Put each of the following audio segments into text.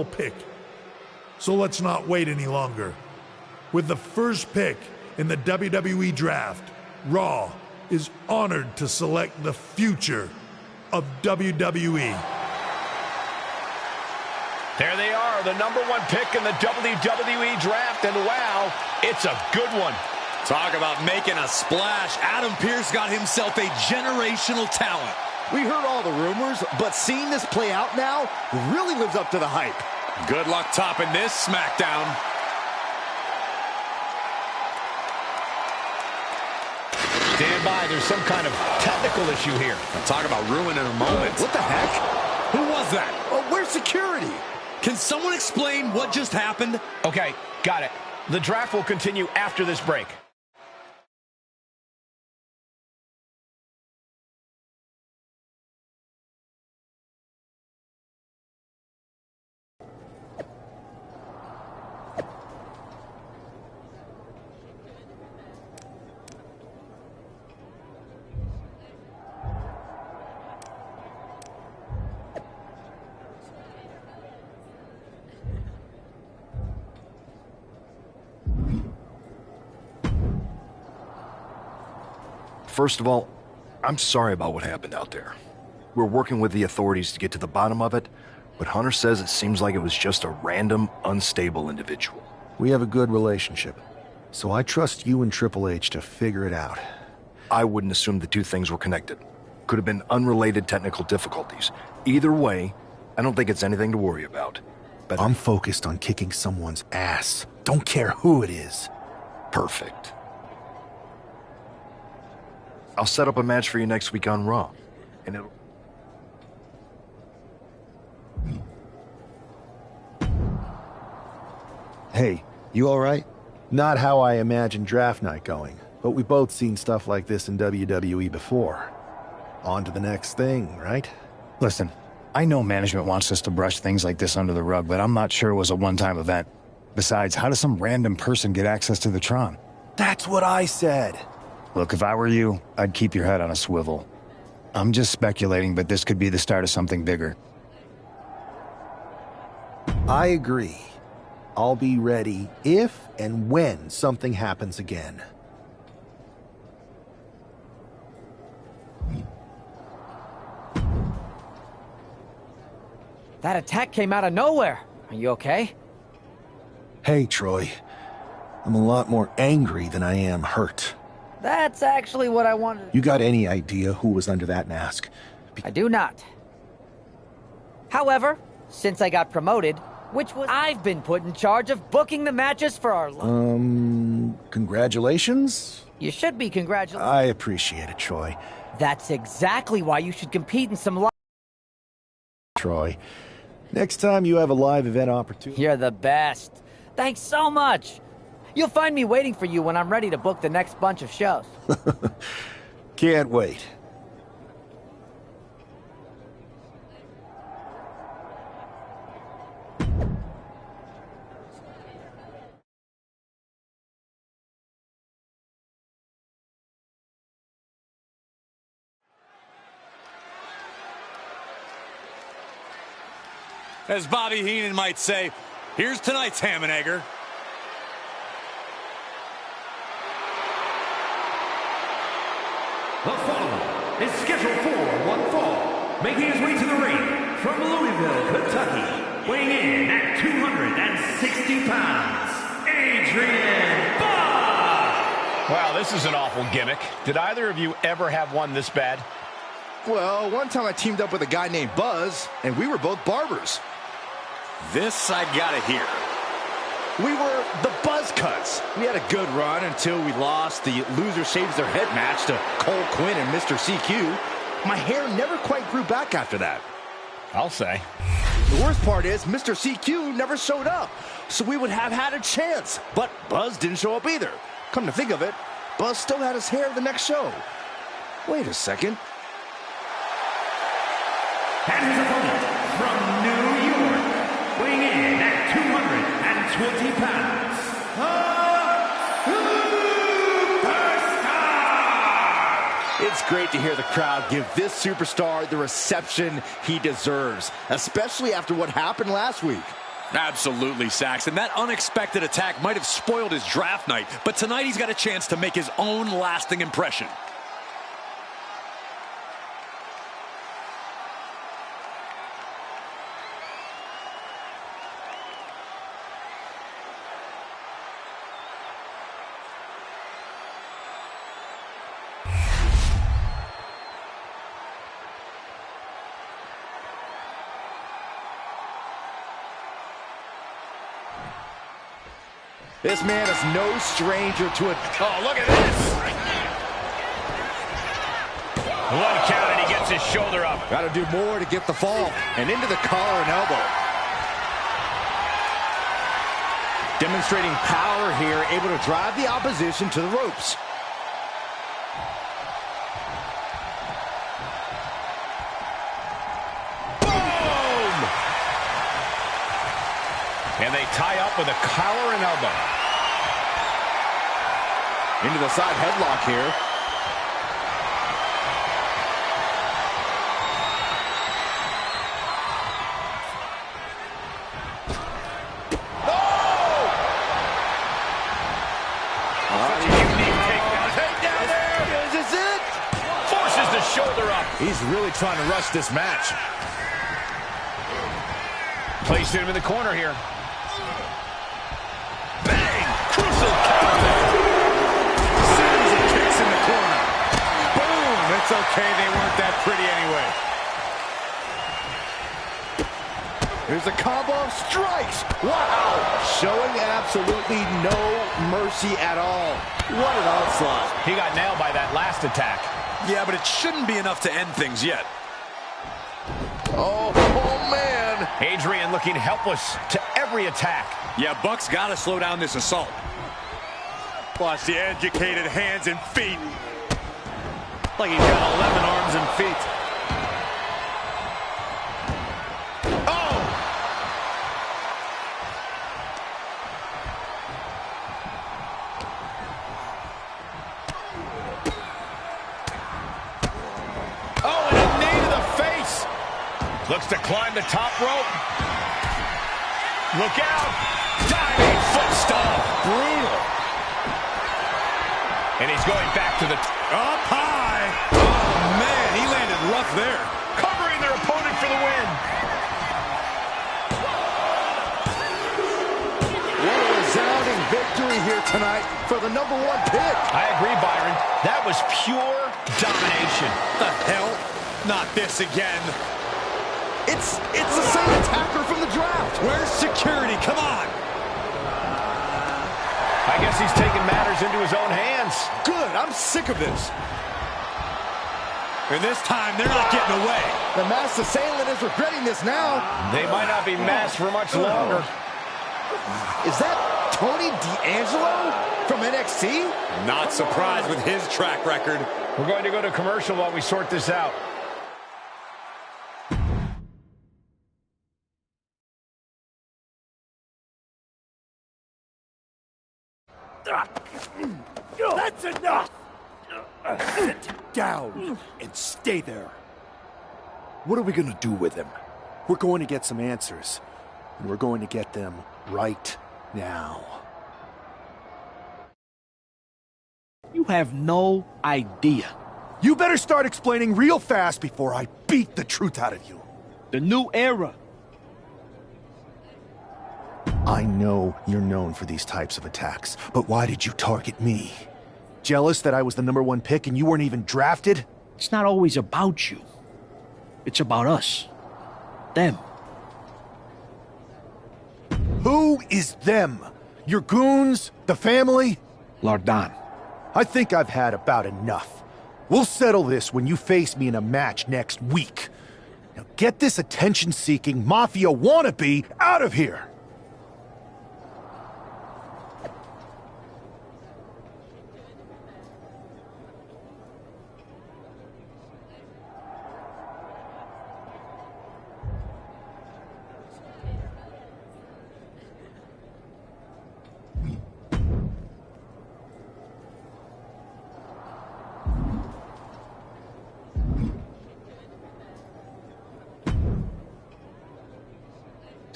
pick. So let's not wait any longer. With the first pick in the WWE Draft, Raw is honored to select the future of WWE. There they are, the #1 pick in the WWE Draft, and wow, it's a good one. Talk about making a splash. Adam Pearce got himself a generational talent. We heard all the rumors, but seeing this play out now really lives up to the hype. Good luck topping this SmackDown. Stand by, there's some kind of technical issue here. Talk about ruining a moment. What the heck? Who was that? Oh, where's security? Can someone explain what just happened? Okay, got it. The draft will continue after this break. First of all, I'm sorry about what happened out there. We're working with the authorities to get to the bottom of it, but Hunter says it seems like it was just a random, unstable individual. We have a good relationship, so I trust you and Triple H to figure it out. I wouldn't assume the two things were connected. Could have been unrelated technical difficulties. Either way, I don't think it's anything to worry about. But I'm focused on kicking someone's ass. Don't care who it is. Perfect. I'll set up a match for you next week on Raw, and it'll... Hey, you all right? Not how I imagined draft night going, but we both seen stuff like this in WWE before. On to the next thing, right? Listen, I know management wants us to brush things like this under the rug, but I'm not sure it was a one-time event. Besides, how does some random person get access to the Tron? That's what I said. Look, if I were you, I'd keep your head on a swivel. I'm just speculating, but this could be the start of something bigger. I agree. I'll be ready if and when something happens again. That attack came out of nowhere. Are you okay? Hey, Troy. I'm a lot more angry than I am hurt. That's actually what I wanted. You got any idea who was under that mask? I do not. However, since I got promoted, I've been put in charge of booking the matches for our... Congratulations? You should be congratulated. I appreciate it, Troy. That's exactly why you should compete in some Troy, next time you have a live event opportunity... You're the best. Thanks so much. You'll find me waiting for you when I'm ready to book the next bunch of shows. Can't wait. As Bobby Heenan might say, here's tonight's ham and egger. The following is scheduled for one fall, making his way to the ring from Louisville, Kentucky, weighing in at 260 pounds, Adrian Bob! Wow, this is an awful gimmick. Did either of you ever have one this bad? Well, one time I teamed up with a guy named Buzz, and we were both barbers. This I gotta hear. We were the Buzz Cuts. We had a good run until we lost the loser shaves their head match to Cole Quinn and Mr. CQ. My hair never quite grew back after that. I'll say. The worst part is Mr. CQ never showed up, so we would have had a chance. But Buzz didn't show up either. Come to think of it, Buzz still had his hair the next show. Wait a second. And his opponent from New York, weighing in at 220 pounds, the Superstar! It's great to hear the crowd give this superstar the reception he deserves, especially after what happened last week. Absolutely, Saxon. That unexpected attack might have spoiled his draft night, but tonight he's got a chance to make his own lasting impression. This man is no stranger to it. Oh, look at this. 1 count and he gets his shoulder up. Got to do more to get the fall. And into the collar and elbow. Demonstrating power here, able to drive the opposition to the ropes. Boom! And they tie up with a collar and elbow. Into the side headlock here. Shoulder up. He's really trying to rush this match. Placed him in the corner here. Bang! Crucial counter. Series of kicks in the corner. Boom! It's okay. They weren't that pretty anyway. Here's a combo of strikes. Wow! Showing absolutely no mercy at all. What an onslaught. He got nailed by that last attack. Yeah, but it shouldn't be enough to end things yet. Oh, man. Adrian looking helpless to every attack. Yeah, Buck's got to slow down this assault. Watch the educated hands and feet. Like he's got 11 arms and feet. Looks to climb the top rope. Look out. Diving foot stomp. Brutal. And he's going back to the up high. Oh, man, he landed rough there. Covering their opponent for the win. What a resounding victory here tonight for the #1 pick. I agree, Byron. That was pure domination. What the hell? Not this again. It's the same attacker from the draft. Where's security? Come on. I guess he's taking matters into his own hands. Good. I'm sick of this. And this time, they're not getting away. The masked assailant is regretting this now. They might not be masked for much longer. Is that Tony D'Angelo from NXT? Not surprised with his track record. We're going to go to commercial while we sort this out. That's enough! Sit down and stay there. What are we going to do with him? We're going to get some answers, and we're going to get them right now. You have no idea. You better start explaining real fast before I beat the truth out of you. The new era. I know you're known for these types of attacks, but why did you target me? Jealous that I was the #1 pick and you weren't even drafted? It's not always about you. It's about us. Them. Who is them? Your goons? The family? Lardan. I think I've had about enough. We'll settle this when you face me in a match next week. Now get this attention-seeking mafia wannabe out of here!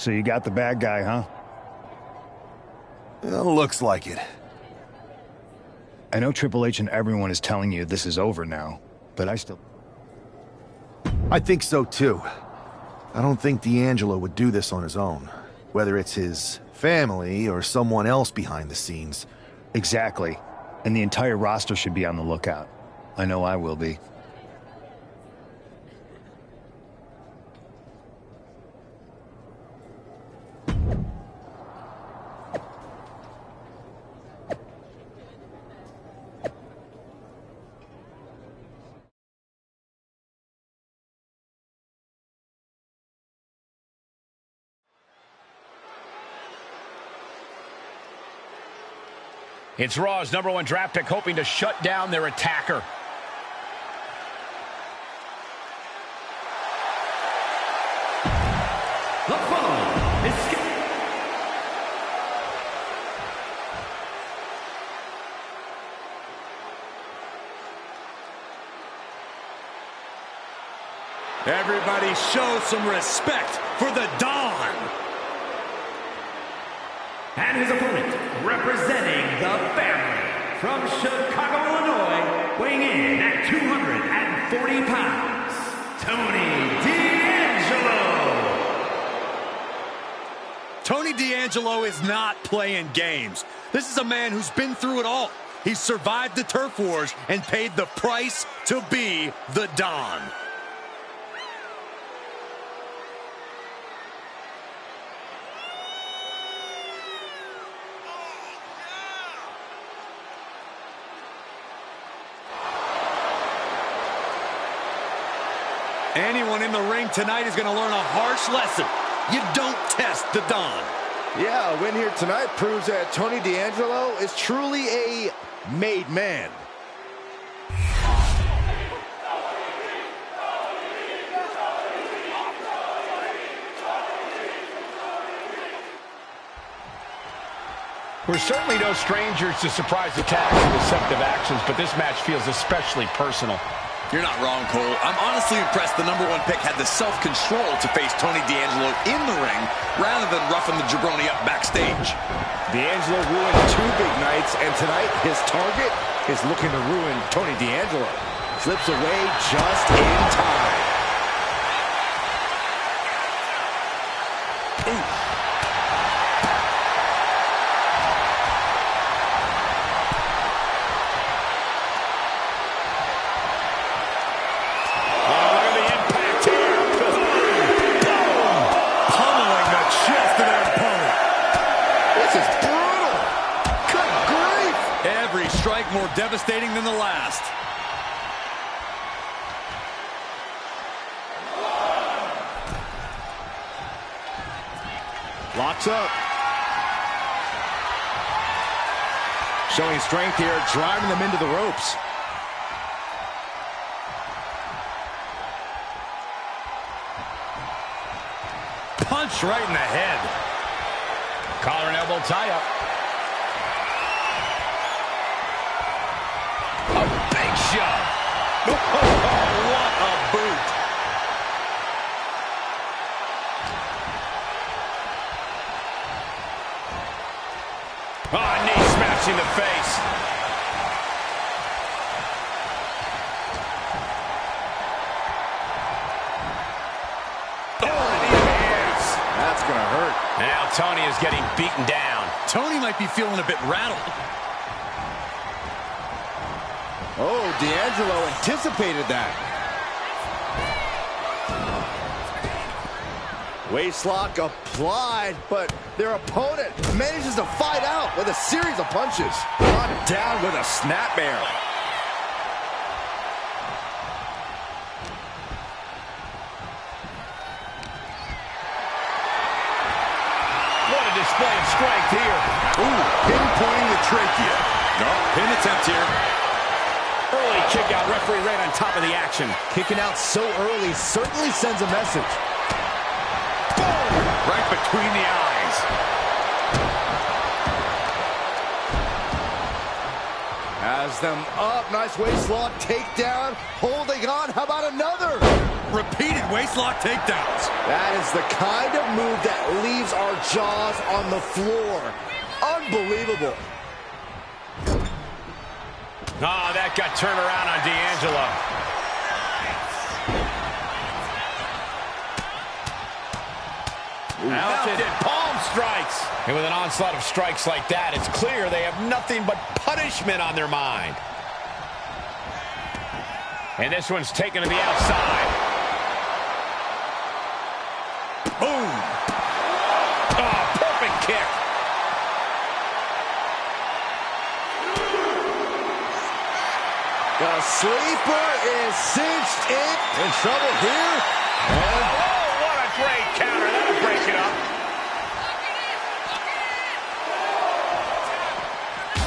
So you got the bad guy, huh? Well, looks like it. I know Triple H and everyone is telling you this is over now, but I think so, too. I don't think D'Angelo would do this on his own. Whether it's his family or someone else behind the scenes. Exactly. And the entire roster should be on the lookout. I know I will be. It's Raw's #1 draft pick hoping to shut down their attacker. The following is Everybody show some respect for the Don. And his opponent, representing the family, from Chicago, Illinois, weighing in at 240 pounds, Tony D'Angelo. Tony D'Angelo is not playing games. This is a man who's been through it all. He's survived the turf wars and paid the price to be the Don. Anyone in the ring tonight is going to learn a harsh lesson. You don't test the Don. Yeah, a win here tonight proves that Tony D'Angelo is truly a made man. We're certainly no strangers to surprise attacks and deceptive actions, but this match feels especially personal. You're not wrong, Cole. I'm honestly impressed the #1 pick had the self-control to face Tony D'Angelo in the ring rather than roughing the jabroni up backstage. D'Angelo ruined 2 big nights, and tonight his target is looking to ruin Tony D'Angelo. Slips away just in time. Ooh. Strike more devastating than the last. Locks up. Showing strength here, driving them into the ropes. Punch right in the head. Collar and elbow tie up. Shove. Oh, what a boot. Oh, knee smash in the face. Oh, knee hands. That's going to hurt. Now Tony is getting beaten down. Tony might be feeling a bit rattled. Oh, D'Angelo anticipated that. Waistlock applied, but their opponent manages to fight out with a series of punches. Brought down with a snapmare. What a display of strength here. Ooh, pinpointing the trachea. No, pin attempt here. Early kick out, referee right on top of the action. Kicking out so early certainly sends a message. Boom! Right between the eyes. Has them up, nice waistlock takedown, holding on, how about another? Repeated waistlock takedowns. That is the kind of move that leaves our jaws on the floor. Unbelievable. Oh, that got turned around on D'Angelo. Mounted palm strikes. And with an onslaught of strikes like that, it's clear they have nothing but punishment on their mind. And this one's taken to the outside. Boom. Oh, perfect kick. The sleeper is cinched in trouble here. And oh, what a great counter. That'll break it up.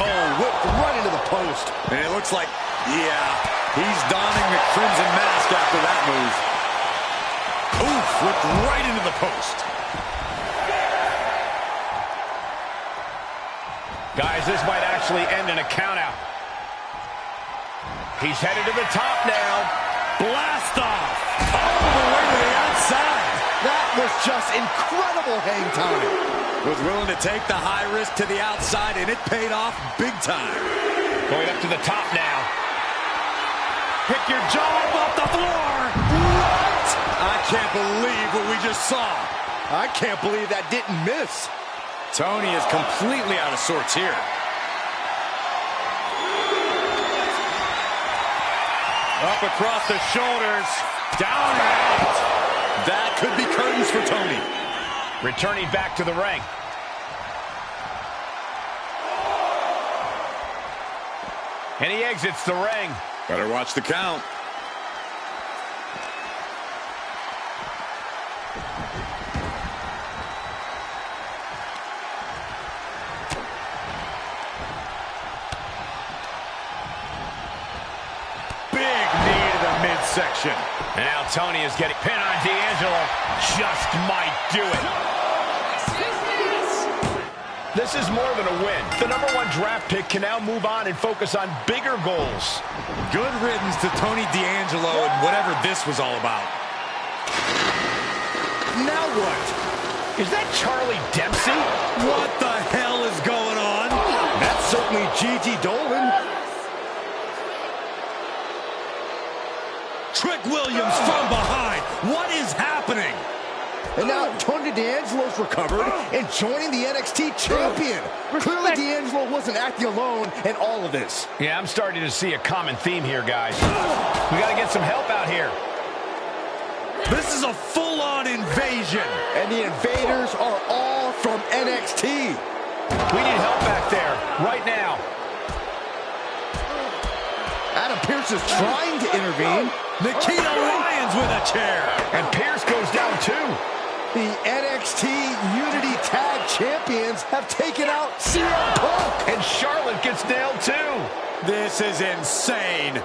Oh, whipped right into the post. And it looks like, yeah, he's donning the crimson mask after that move. Oof, whipped right into the post. Guys, this might actually end in a countout. He's headed to the top now. Blast off. All the way to the outside. That was just incredible hang time. Was willing to take the high risk to the outside, and it paid off big time. Going up to the top now. Pick your jaw up off the floor. What? I can't believe what we just saw. I can't believe that didn't miss. Tony is completely out of sorts here. Up across the shoulders. Down and out. That could be curtains for Tony. Returning back to the ring. And he exits the ring. Better watch the count. Midsection. And now Tony is getting pinned on D'Angelo. Just might do it. This is more than a win. The #1 draft pick can now move on and focus on bigger goals. Good riddance to Tony D'Angelo and whatever this was all about. Now what? Is that Charlie Dempsey? What the hell is going on? That's certainly Gigi Dolan. Trick Williams from behind. What is happening? And now Tony D'Angelo's recovered and joining the NXT champion. Clearly D'Angelo wasn't acting alone in all of this. Yeah, I'm starting to see a common theme here, guys. We got to get some help out here. This is a full-on invasion. And the invaders are all from NXT. We need help back there, right now. Adam Pearce is trying to intervene. Nikita Lyons with a chair. And Pearce goes down too. The NXT Unity Tag Champions have taken out CM Punk. And Charlotte gets nailed too. This is insane.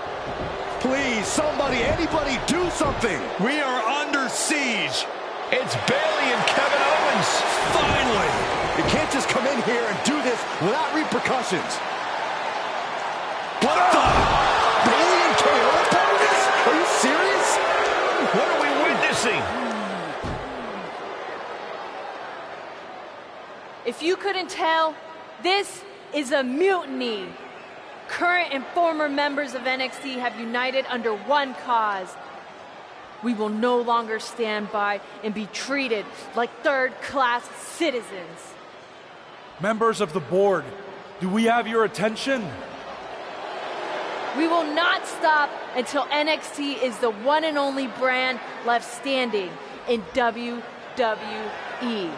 Please, somebody, anybody, do something. We are under siege. It's Bayley and Kevin Owens. Finally. You can't just come in here and do this without repercussions. What the? Bayley and KO are part of this? Are you serious? What are we witnessing? If you couldn't tell, this is a mutiny. Current and former members of NXT have united under one cause. We will no longer stand by and be treated like third-class citizens. Members of the board, do we have your attention? We will not stop until NXT is the one and only brand left standing in WWE.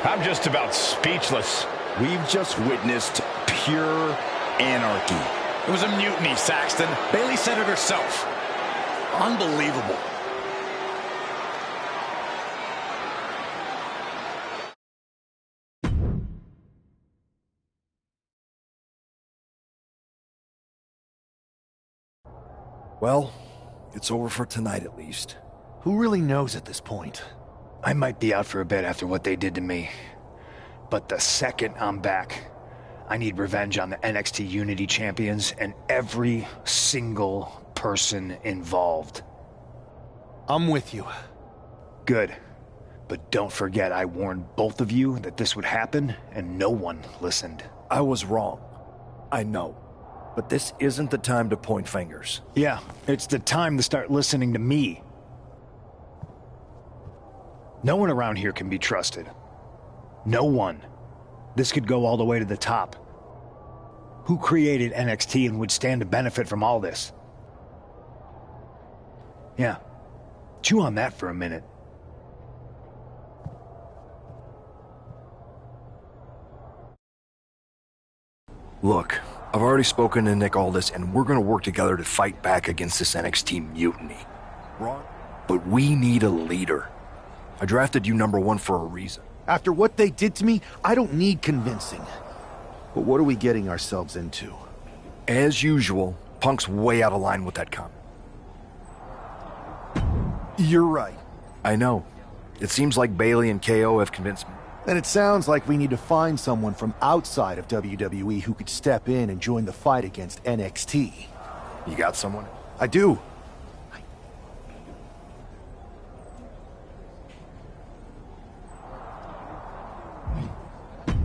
I'm just about speechless. We've just witnessed pure anarchy. It was a mutiny, Saxton. Bayley said it herself. Unbelievable. Well, it's over for tonight at least. Who really knows at this point? I might be out for a bit after what they did to me. But the second I'm back, I need revenge on the NXT Unity Champions and every single person involved. I'm with you. Good. But don't forget I warned both of you that this would happen, and no one listened. I was wrong. I know. But this isn't the time to point fingers. Yeah, it's the time to start listening to me. No one around here can be trusted. No one. This could go all the way to the top. Who created NXT and would stand to benefit from all this? Yeah. Chew on that for a minute. Look, I've already spoken to Nick Aldis, and we're gonna work together to fight back against this NXT mutiny. Ron, but we need a leader. I drafted you #1 for a reason. After what they did to me, I don't need convincing. But what are we getting ourselves into? As usual, Punk's way out of line with that comment. You're right. I know. It seems like Bailey and KO have convinced me. And it sounds like we need to find someone from outside of WWE who could step in and join the fight against NXT. You got someone? I do.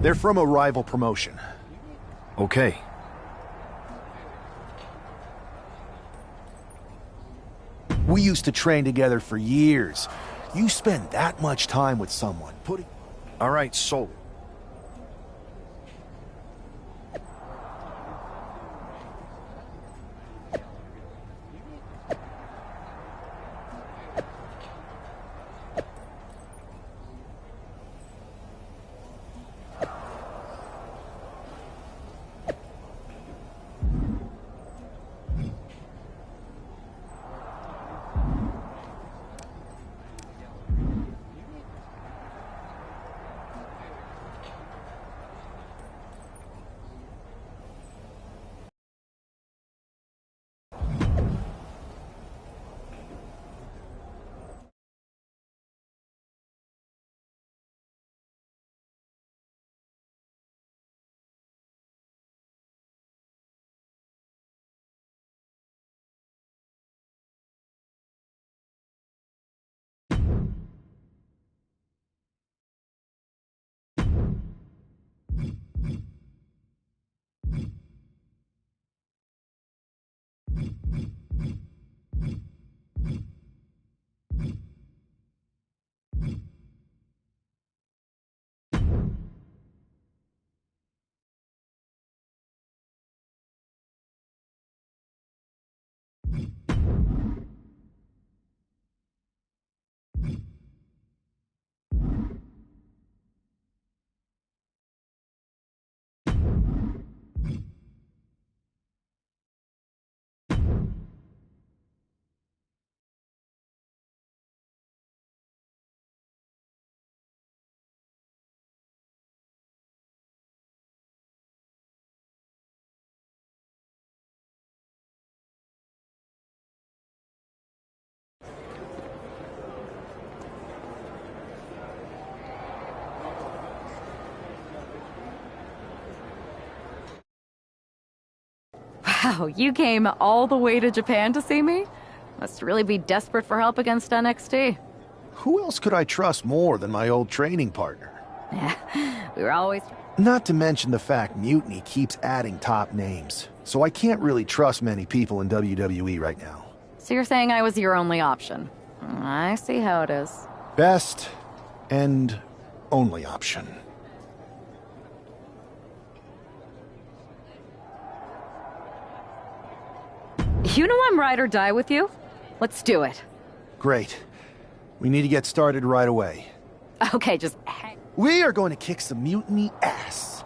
They're from a rival promotion. Okay. We used to train together for years. You spend that much time with someone, putting... All right, sold. Wow, you came all the way to Japan to see me? Must really be desperate for help against NXT. Who else could I trust more than my old training partner? Yeah, we were always... Not to mention the fact Mutiny keeps adding top names, so I can't really trust many people in WWE right now. So you're saying I was your only option? I see how it is. Best and only option. You know I'm ride or die with you. Let's do it. Great. We need to get started right away. Okay, just hang. We are going to kick some Mutiny ass.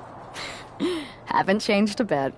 Haven't changed a bit.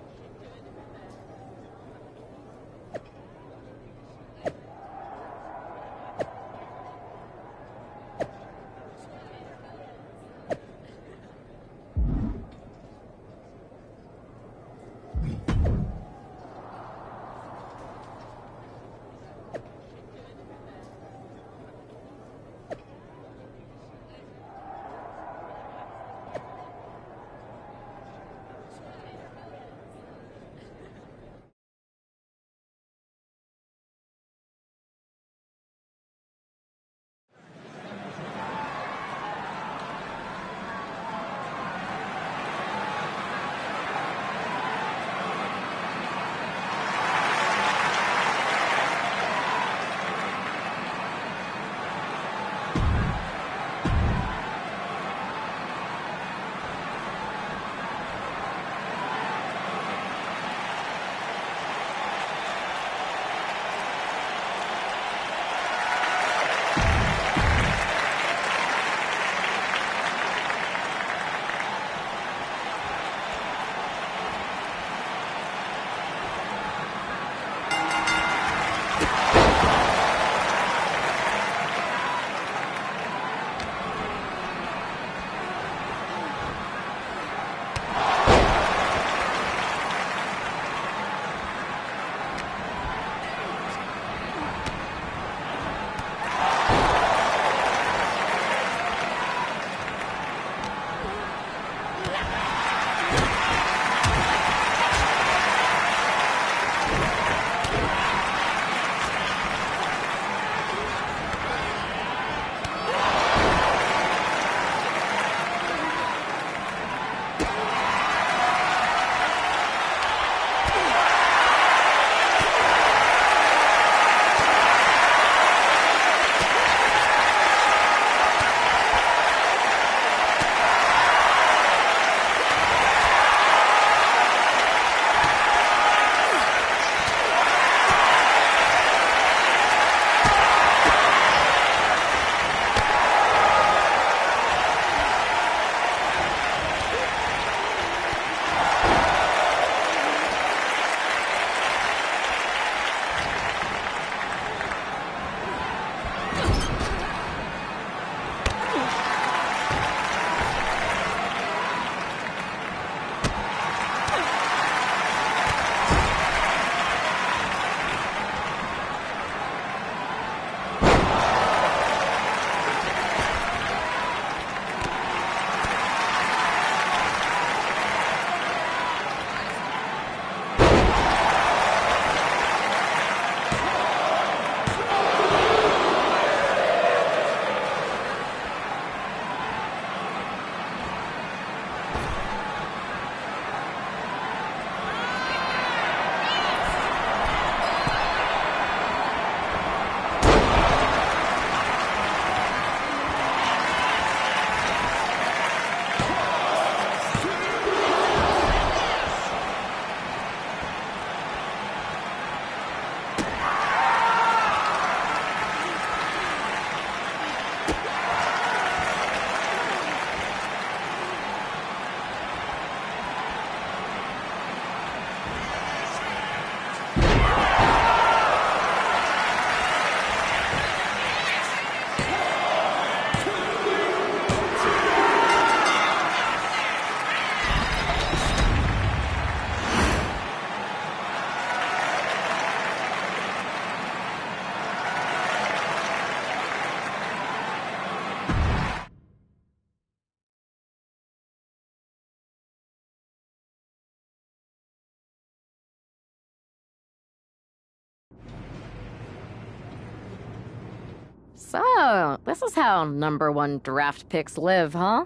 So, this is how #1 draft picks live, huh?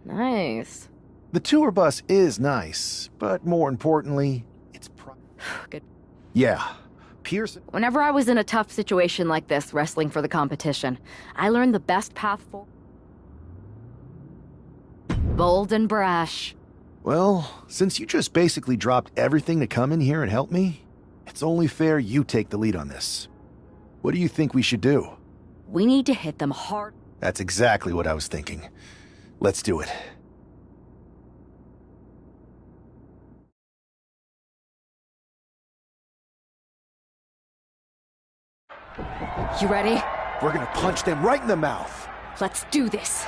Nice. The tour bus is nice, but more importantly, it's Good. Yeah. Pearson. Whenever I was in a tough situation like this, wrestling for the competition, I learned the best path forward. Bold and brash. Well, since you just basically dropped everything to come in here and help me, it's only fair you take the lead on this. What do you think we should do? We need to hit them hard. That's exactly what I was thinking. Let's do it. You ready? We're gonna punch them right in the mouth. Let's do this.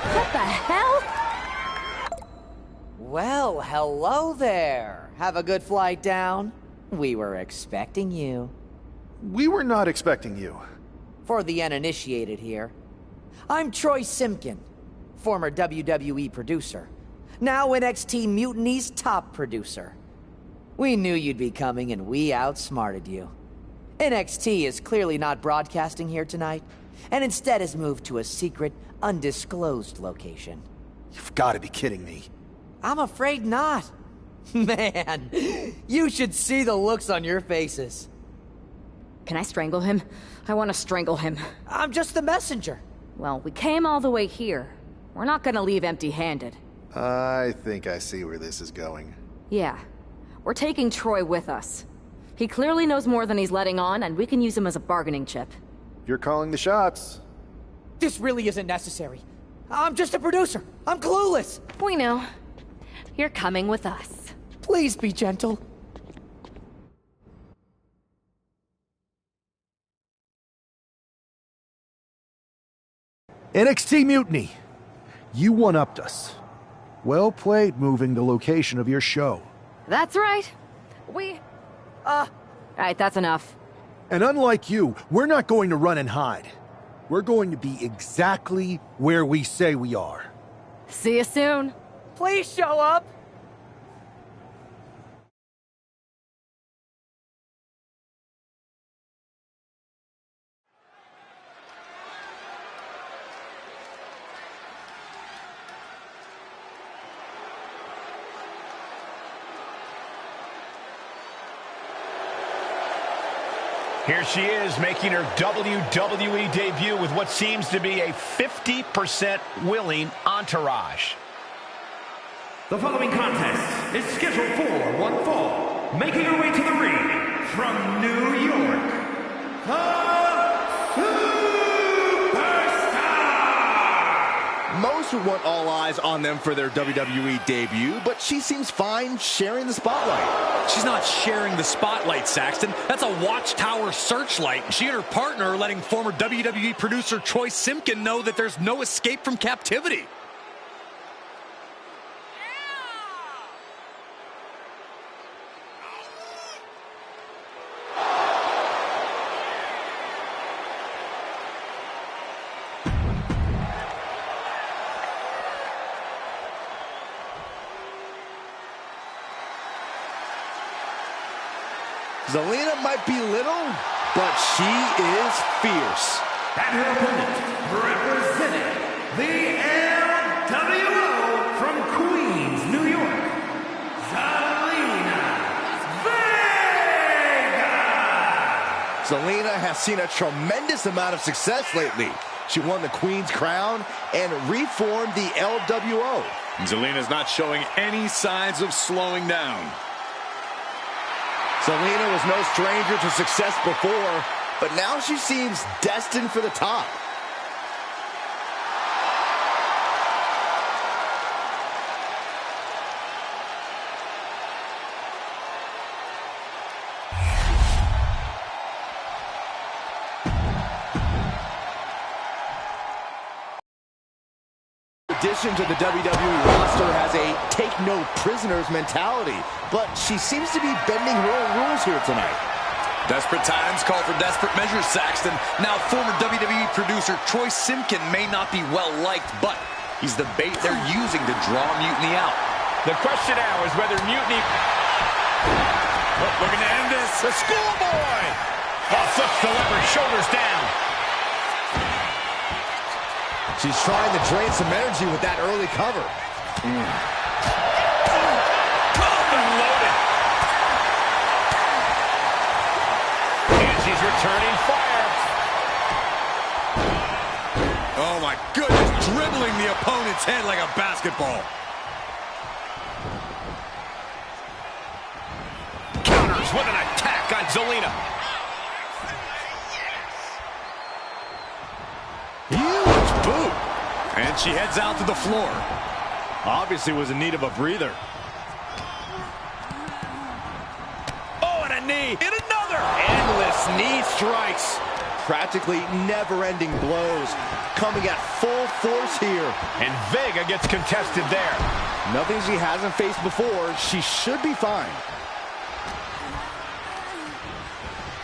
What the hell? Well, hello there. Have a good flight down. We were expecting you. We were not expecting you. For the uninitiated here, I'm Troy Simkin, former WWE producer, now NXT Mutiny's top producer. We knew you'd be coming and we outsmarted you. NXT is clearly not broadcasting here tonight, and instead has moved to a secret, undisclosed location. You've got to be kidding me. I'm afraid not. Man, you should see the looks on your faces. Can I strangle him? I want to strangle him. I'm just the messenger. Well, we came all the way here. We're not gonna leave empty-handed. I think I see where this is going. Yeah. We're taking Troy with us. He clearly knows more than he's letting on, and we can use him as a bargaining chip. You're calling the shots. This really isn't necessary. I'm just a producer. I'm clueless. We know. You're coming with us. Please be gentle. NXT Mutiny. You one-upped us. Well played moving the location of your show. That's right. Alright, that's enough. And unlike you, we're not going to run and hide. We're going to be exactly where we say we are. See you soon. Please show up. Here she is, making her WWE debut with what seems to be a 50% willing entourage. The following contest is scheduled for one fall. Making her way to the ring from New York, Most would want all eyes on them for their WWE debut, but she seems fine sharing the spotlight. She's not sharing the spotlight, Saxton. That's a watchtower searchlight. She and her partner are letting former WWE producer Troy Simkin know that there's no escape from captivity. Zelina might be little, but she is fierce. And her opponent, representing the LWO from Queens, New York, Zelina Vega. Zelina has seen a tremendous amount of success lately. She won the Queen's Crown and reformed the LWO. Zelina's not showing any signs of slowing down. Zelina was no stranger to success before, but now she seems destined for the top. Addition to the WWE roster has a take-no-prisoners mentality, but she seems to be bending her own rules here tonight. Desperate times call for desperate measures, Saxton. Now, former WWE producer Troy Simkin may not be well-liked, but he's the bait they're using to draw Mutiny out. The question now is whether Mutiny... Oh, looking to end this. The schoolboy! Oh, flips the lever, shoulders down. She's trying to drain some energy with that early cover. Loaded. And she's returning fire. Oh my goodness, dribbling the opponent's head like a basketball. Counters with an attack on Zelina. Huge boot. And she heads out to the floor. Obviously was in need of a breather. Oh, and a knee. And another. Endless knee strikes. Practically never-ending blows. Coming at full force here. And Vega gets contested there. Nothing she hasn't faced before. She should be fine.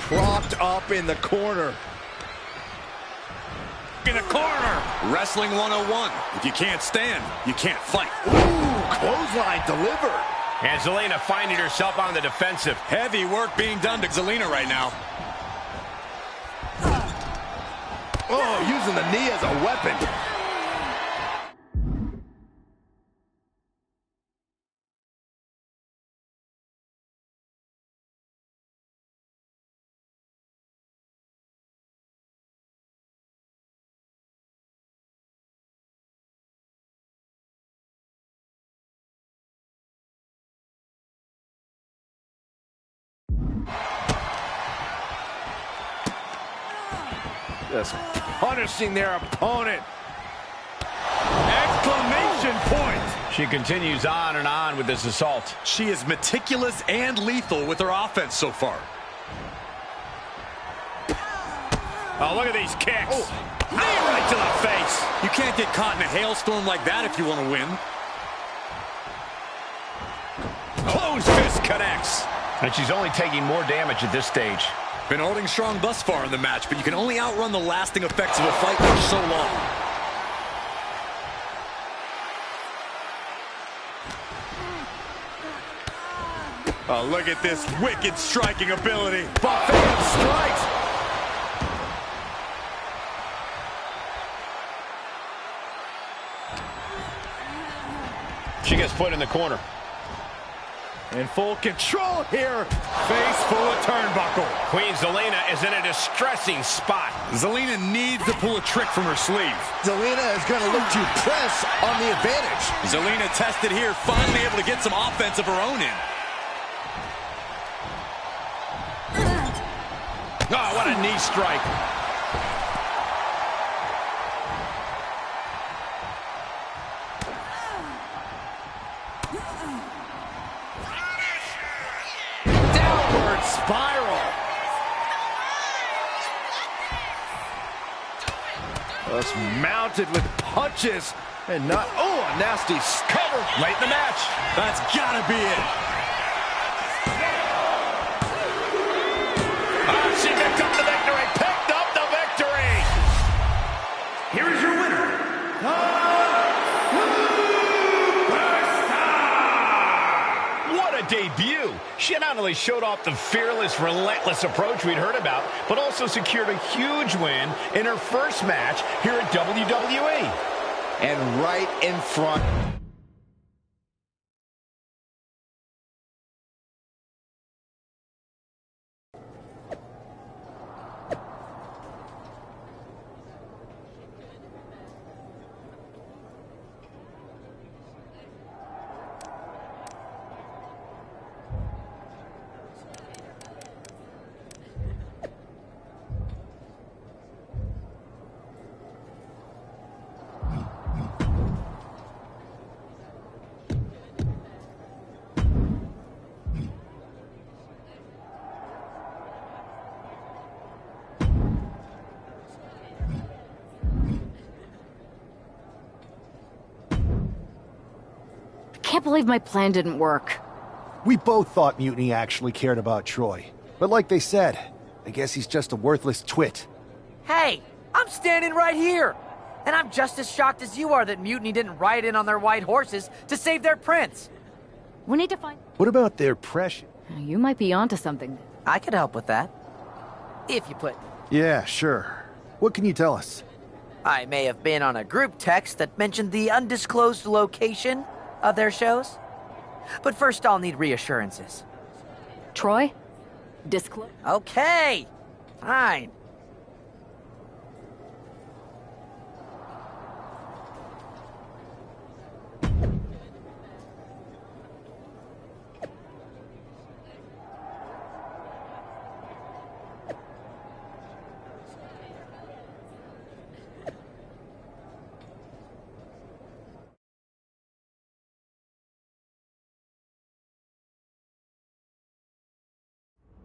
Propped up in the corner. In the corner. Wrestling 101. If you can't stand, you can't fight. Ooh, clothesline delivered. And Zelina finding herself on the defensive. Heavy work being done to Zelina right now. Oh, using the knee as a weapon. Just punishing their opponent. Exclamation point! She continues on with this assault. She is meticulous and lethal with her offense so far. Oh, look at these kicks. Oh, knee right to the face. You can't get caught in a hailstorm like that if you want to win. Closed fist connects. And she's only taking more damage at this stage. Been holding strong thus far in the match, but you can only outrun the lasting effects of a fight for so long. Oh, look at this wicked striking ability. Buffet of strikes. She gets put in the corner. In full control here. Face full of turnbuckle. Queen Zelina is in a distressing spot. Zelina needs to pull a trick from her sleeve. Zelina is going to look to press on the advantage. Zelina tested here, finally able to get some offense of her own in. Oh, what a knee strike. Downward spiral. Just mounted with punches and not, oh, a nasty cover. Late in the match. That's gotta be it. She picked up the victory. Picked up the victory. Here is your winner, What a debut. She not only showed off the fearless, relentless approach we'd heard about, but also secured a huge win in her first match here at WWE. And right in front. Can't believe my plan didn't work. We both thought Mutiny actually cared about Troy. But like they said, I guess he's just a worthless twit. Hey, I'm standing right here. And I'm just as shocked as you are that Mutiny didn't ride in on their white horses to save their prince. We need to find... What about their precious? You might be onto something. I could help with that. if you put. Yeah, sure. What can you tell us? I may have been on a group text that mentioned the undisclosed location of their shows. But first I'll need reassurances. Troy? Disclose. Okay, fine.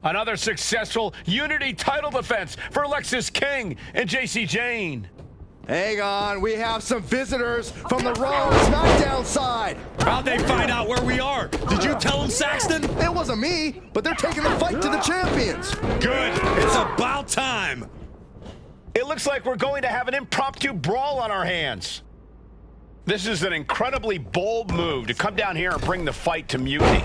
Another successful Unity title defense for Lexis King and JC Jane. Hang on, we have some visitors from the Raw and SmackDown side. How'd they find out where we are? Did you tell them, Saxton? It wasn't me, but they're taking the fight to the champions. Good. It's about time. It looks like we're going to have an impromptu brawl on our hands. This is an incredibly bold move to come down here and bring the fight to Mutiny.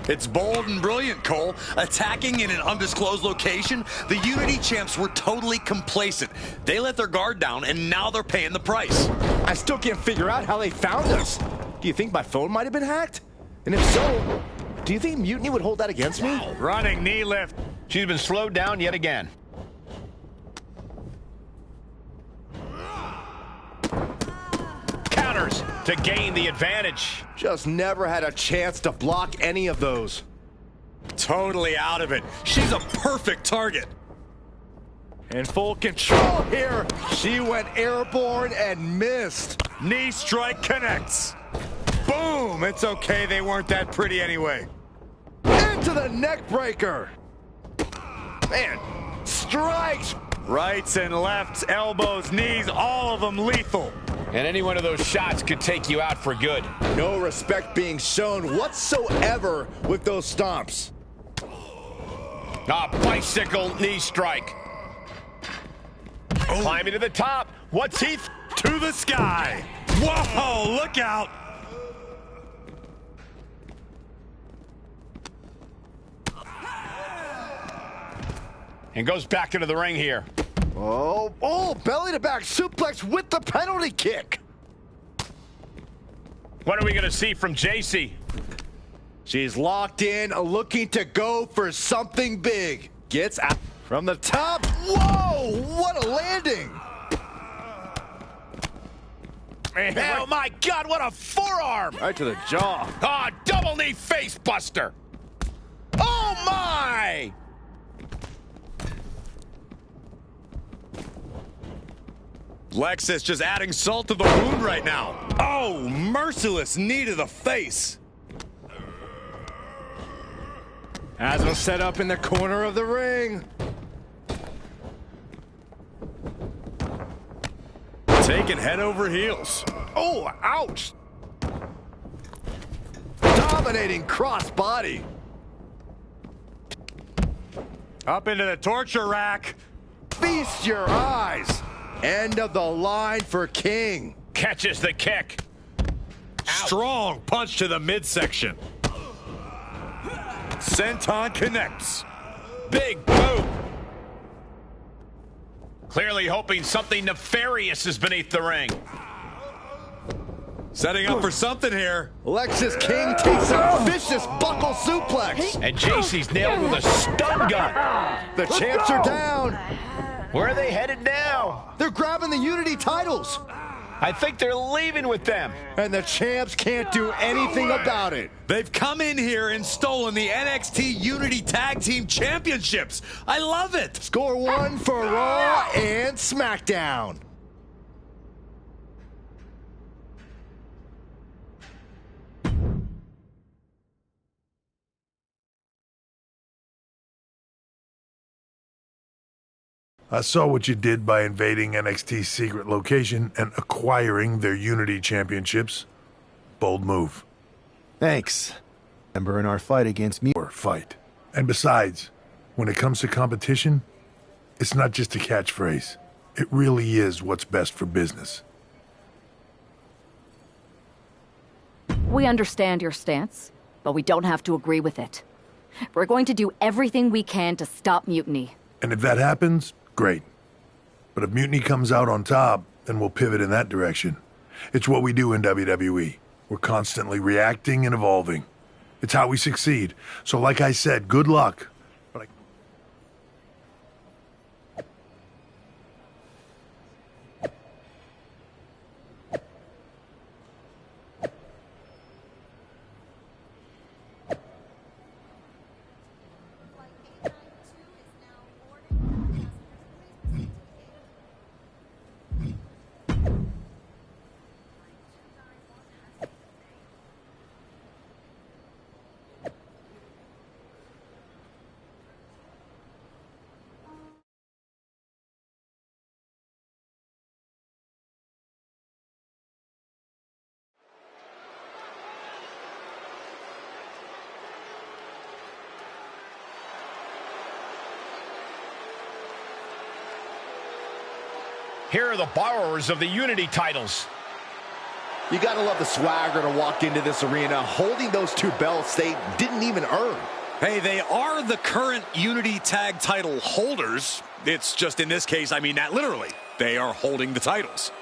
It's bold and brilliant, Cole. Attacking in an undisclosed location, the Unity champs were totally complacent. They let their guard down, and now they're paying the price. I still can't figure out how they found us. Do you think my phone might have been hacked? And if so, do you think Mutiny would hold that against me? Running knee lift. She's been slowed down yet again. Counters to gain the advantage. Just never had a chance to block any of those. Totally out of it. She's a perfect target. In full control here. She went airborne and missed. Knee strike connects. Boom! It's okay, they weren't that pretty anyway. Into the neck breaker. Man, strikes. Rights and lefts, elbows, knees, all of them lethal. And any one of those shots could take you out for good. No respect being shown whatsoever with those stomps. A bicycle knee strike. Oh. Climbing to the top. What's he? To the sky. Whoa, look out. And goes back into the ring here. Oh, belly to back suplex with the penalty kick. What are we going to see from JC? She's locked in, looking to go for something big. Gets out from the top. Whoa, what a landing. Man, oh my God, what a forearm. Right to the jaw. Ah, double knee face buster. Oh my. Lexis just adding salt to the wound right now. Oh, merciless knee to the face. As was set up in the corner of the ring. Taking head over heels. Oh, ouch. Dominating crossbody. Up into the torture rack. Feast your eyes. End of the line for King. Catches the kick. Strong punch to the midsection. Senton connects. Big boot. Clearly hoping something nefarious is beneath the ring. Setting up for something here. Lexis King takes a vicious buckle suplex. And JC's nailed with a stun gun. The champs are down. Where are they headed now? They're grabbing the Unity titles. I think they're leaving with them. And the champs can't do anything about it. They've come in here and stolen the NXT Unity Tag Team Championships. I love it. Score one for Raw and SmackDown. I saw what you did by invading NXT's secret location and acquiring their Unity championships. Bold move. Thanks. Remember in our fight against me? Or fight. And besides, when it comes to competition, it's not just a catchphrase. It really is what's best for business. We understand your stance, but we don't have to agree with it. We're going to do everything we can to stop mutiny. And if that happens, great. But if Mutiny comes out on top, then we'll pivot in that direction. It's what we do in WWE. We're constantly reacting and evolving. It's how we succeed. So like I said, good luck. But here are the borrowers of the Unity titles. You gotta love the swagger to walk into this arena holding those two belts they didn't even earn. Hey, they are the current Unity Tag title holders. It's just in this case, I mean that literally. They are holding the titles.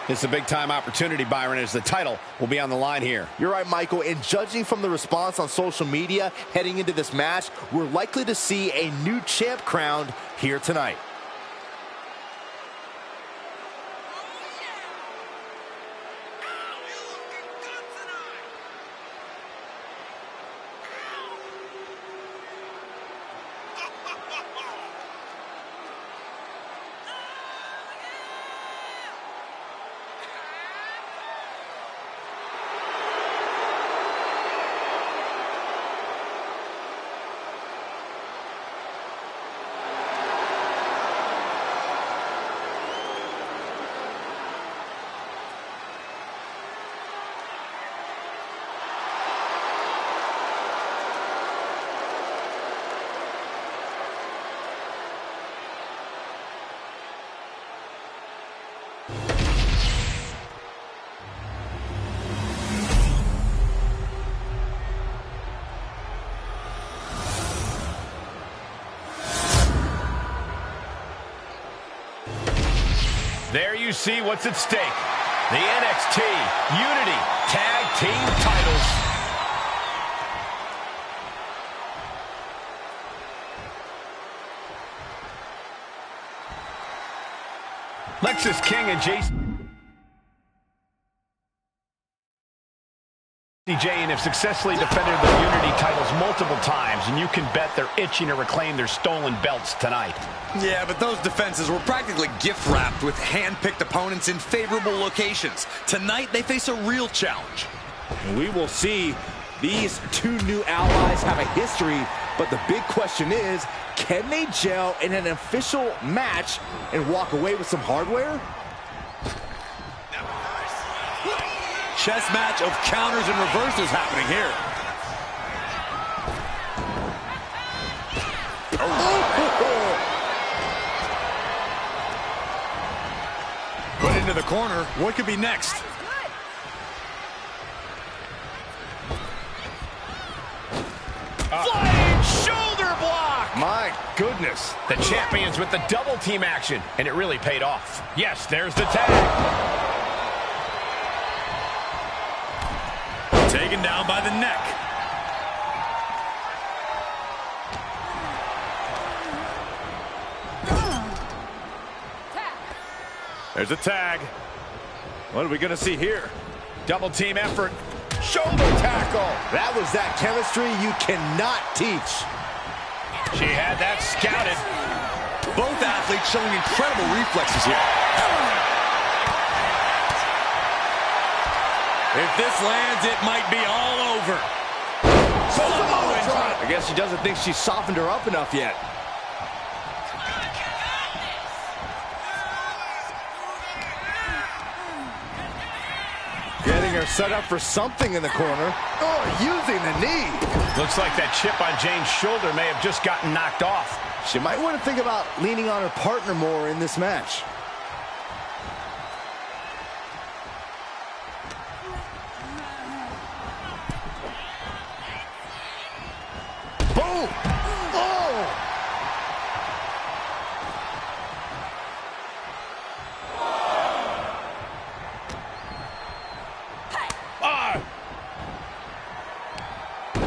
It's a big-time opportunity, Byron, as the title will be on the line here. You're right, Michael, and judging from the response on social media heading into this match, we're likely to see a new champ crowned here tonight. There you see what's at stake. The NXT Unity Tag Team titles. Lexis King and JCJ have successfully defended the Unity titles multiple times, and you can bet they're itching to reclaim their stolen belts tonight. Yeah, but those defenses were practically gift-wrapped with hand-picked opponents in favorable locations. Tonight, they face a real challenge. We will see these two new allies have a history, but the big question is, can they gel in an official match and walk away with some hardware? Chess match of counters and reversals happening here. Put into the corner. What could be next? Flying shoulder block! My goodness. The champions with the double team action, and it really paid off. Yes, there's the tag. Taken down by the neck. There's a tag. What are we going to see here? Double team effort. Shoulder tackle. That was that chemistry you cannot teach. She had that scouted. Both athletes showing incredible reflexes here. If this lands, it might be all over. I guess she doesn't think she's softened her up enough yet. Getting her set up for something in the corner. Oh, using the knee. Looks like that chip on Jane's shoulder may have just gotten knocked off. She might want to think about leaning on her partner more in this match. Boom! Oh!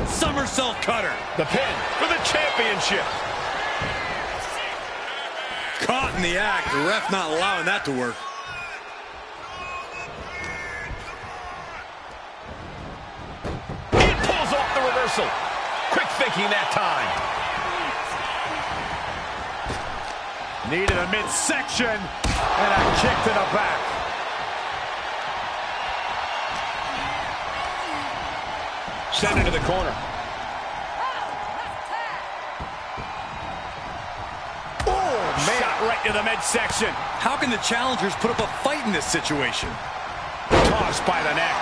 Somersault cutter. The pin for the championship. Caught in the act. The ref not allowing that to work. He pulls off the reversal. Quick thinking that time. Needed a midsection and a kick to the back. Send it to the corner. Shot right to the midsection. How can the challengers put up a fight in this situation? Tossed by the neck.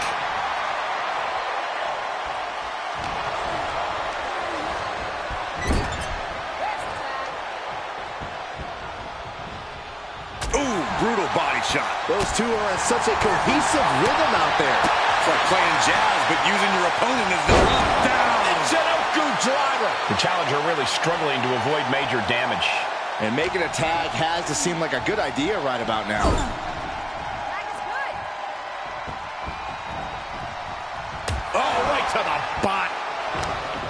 Ooh, brutal body shot. Those two are in such a cohesive rhythm out there. It's like playing jazz, but using your opponent as the drum. Down. Jinoku driver. The challenger really struggling to avoid major damage. And making a tag has to seem like a good idea right about now. Oh, right to the bot.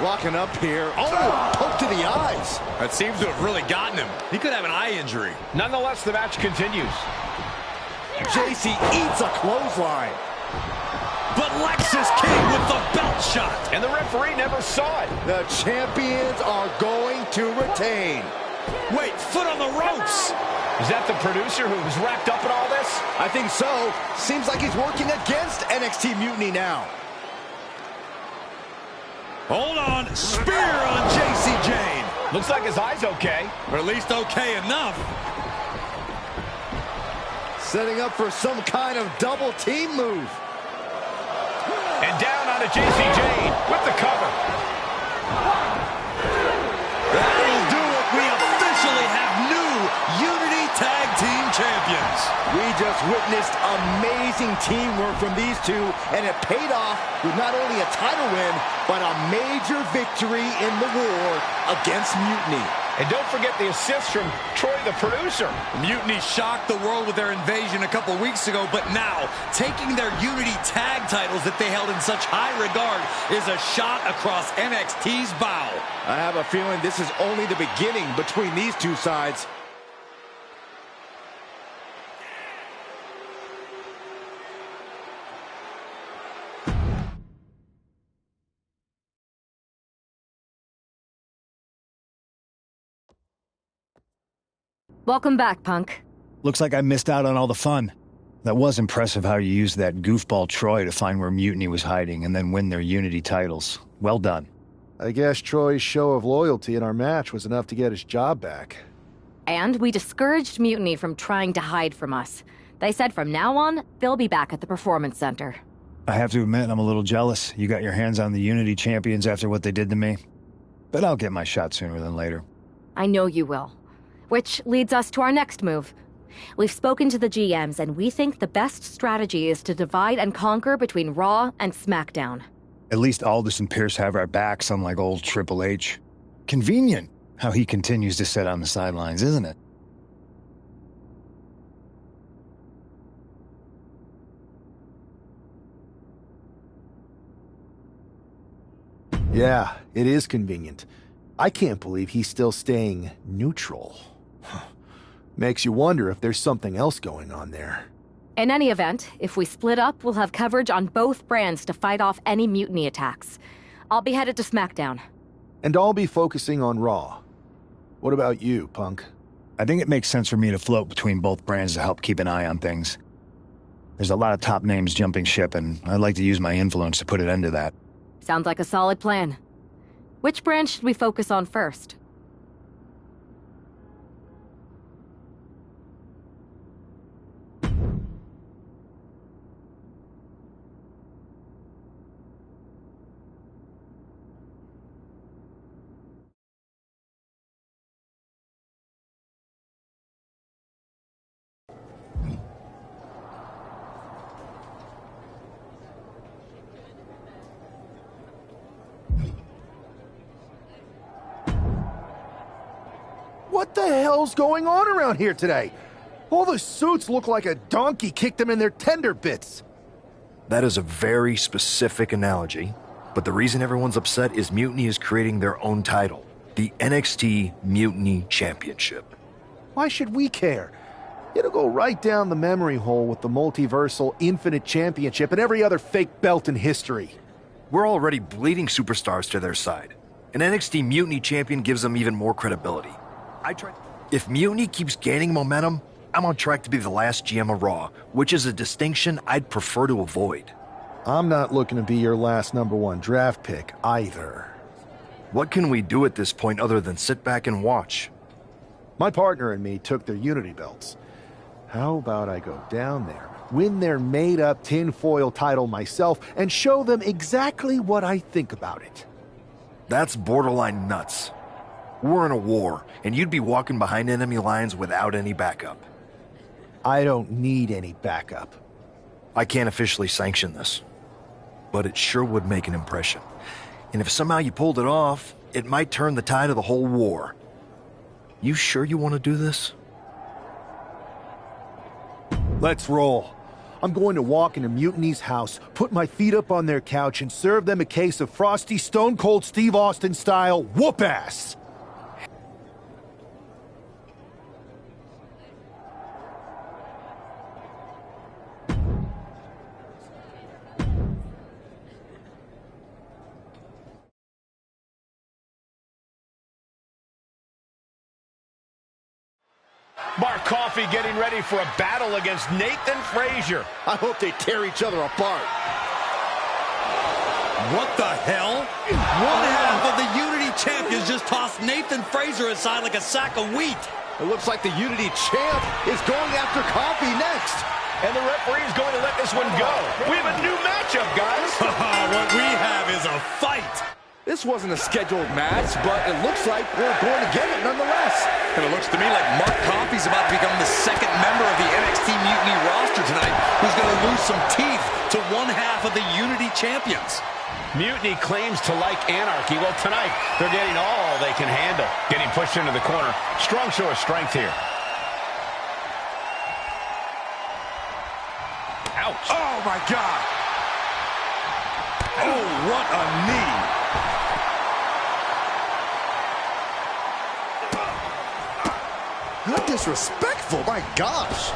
Walking up here. Oh, poke to the eyes. That seems to have really gotten him. He could have an eye injury. Nonetheless, the match continues. JC eats a clothesline. But Lexus King with the belt shot. And the referee never saw it. The champions are going to retain. Wait, foot on the ropes. Is that the producer who was wrapped up in all this? I think so. Seems like he's working against NXT Mutiny now. Hold on. Spear on JC Jane. Looks like his eye's okay. Or at least okay enough. Setting up for some kind of double team move. And down onto JC Jane with the cover. That'll do it. We officially have new Unity Tag Team Champions. We just witnessed amazing teamwork from these two, and it paid off with not only a title win, but a major victory in the war against Mutiny. And don't forget the assist from Troy, the producer. Mutiny shocked the world with their invasion a couple weeks ago, but now, taking their Unity tag titles that they held in such high regard is a shot across NXT's bow. I have a feeling this is only the beginning between these two sides. Welcome back, Punk. Looks like I missed out on all the fun. That was impressive how you used that goofball Troy to find where Mutiny was hiding and then win their Unity titles. Well done. I guess Troy's show of loyalty in our match was enough to get his job back. And we discouraged Mutiny from trying to hide from us. They said from now on, they'll be back at the Performance Center. I have to admit, I'm a little jealous. You got your hands on the Unity champions after what they did to me. But I'll get my shot sooner than later. I know you will. Which leads us to our next move. We've spoken to the GMs, and we think the best strategy is to divide and conquer between Raw and SmackDown. At least Aldous and Pierce have our backs, unlike old Triple H. Convenient how he continues to sit on the sidelines, isn't it? Yeah, it is convenient. I can't believe he's still staying neutral. Makes you wonder if there's something else going on there. In any event, if we split up, we'll have coverage on both brands to fight off any Mutiny attacks. I'll be headed to SmackDown. And I'll be focusing on Raw. What about you, Punk? I think it makes sense for me to float between both brands to help keep an eye on things. There's a lot of top names jumping ship, and I'd like to use my influence to put an end to that. Sounds like a solid plan. Which brand should we focus on first? What the hell's going on around here today? All the suits look like a donkey kicked them in their tender bits. That is a very specific analogy, but the reason everyone's upset is Mutiny is creating their own title, the NXT Mutiny Championship. Why should we care? It'll go right down the memory hole with the Multiversal Infinite Championship and every other fake belt in history. We're already bleeding superstars to their side. An NXT Mutiny champion gives them even more credibility. If Mutiny keeps gaining momentum, I'm on track to be the last GM of Raw, which is a distinction I'd prefer to avoid. I'm not looking to be your last #1 draft pick either. What can we do at this point other than sit back and watch? My partner and me took their Unity belts. How about I go down there, win their made-up tinfoil title myself, and show them exactly what I think about it? That's borderline nuts. We're in a war, and you'd be walking behind enemy lines without any backup. I don't need any backup. I can't officially sanction this, but it sure would make an impression. And if somehow you pulled it off, it might turn the tide of the whole war. You sure you want to do this? Let's roll. I'm going to walk into Mutiny's house, put my feet up on their couch, and serve them a case of frosty Stone Cold Steve Austin style whoop-ass. Mark Coffey getting ready for a battle against Nathan Frazier. I hope they tear each other apart. What the hell? One half of the Unity champions just tossed Nathan Frazier aside like a sack of wheat. It looks like the Unity champ is going after Coffey next. And the referee is going to let this one go. We have a new matchup, guys. What we have is a fight. This wasn't a scheduled match, but it looks like we're going to get it nonetheless. And it looks to me like Mark Coffey's about to become the second member of the NXT Mutiny roster tonight who's going to lose some teeth to one half of the Unity champions. Mutiny claims to like anarchy. Well, tonight, they're getting all they can handle. Getting pushed into the corner. Strong show of strength here. Ouch. Oh, my God. Oh, what a knee. How disrespectful, my gosh.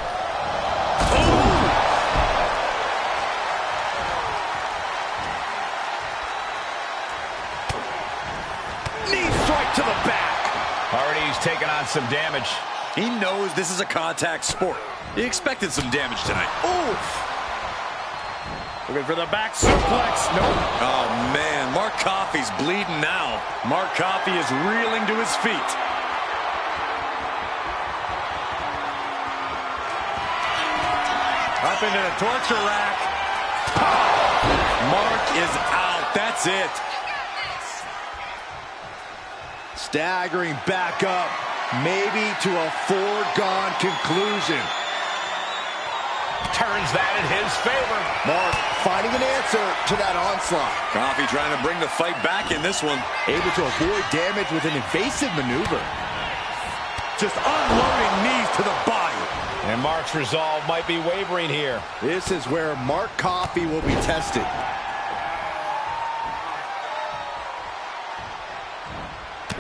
Knee strike to the back. Already he's taken on some damage. He knows this is a contact sport. He expected some damage tonight. Oof. Looking for the back suplex. Nope. Oh, man. Mark Coffey's bleeding now. Mark Coffey is reeling to his feet. Up into the torture rack. Mark is out. That's it. Staggering back up, maybe to a foregone conclusion. Turns that in his favor. Mark finding an answer to that onslaught. Coffey trying to bring the fight back in this one. Able to avoid damage with an evasive maneuver. Just unloading knees to the body. And Mark's resolve might be wavering here. This is where Mark Coffey will be tested.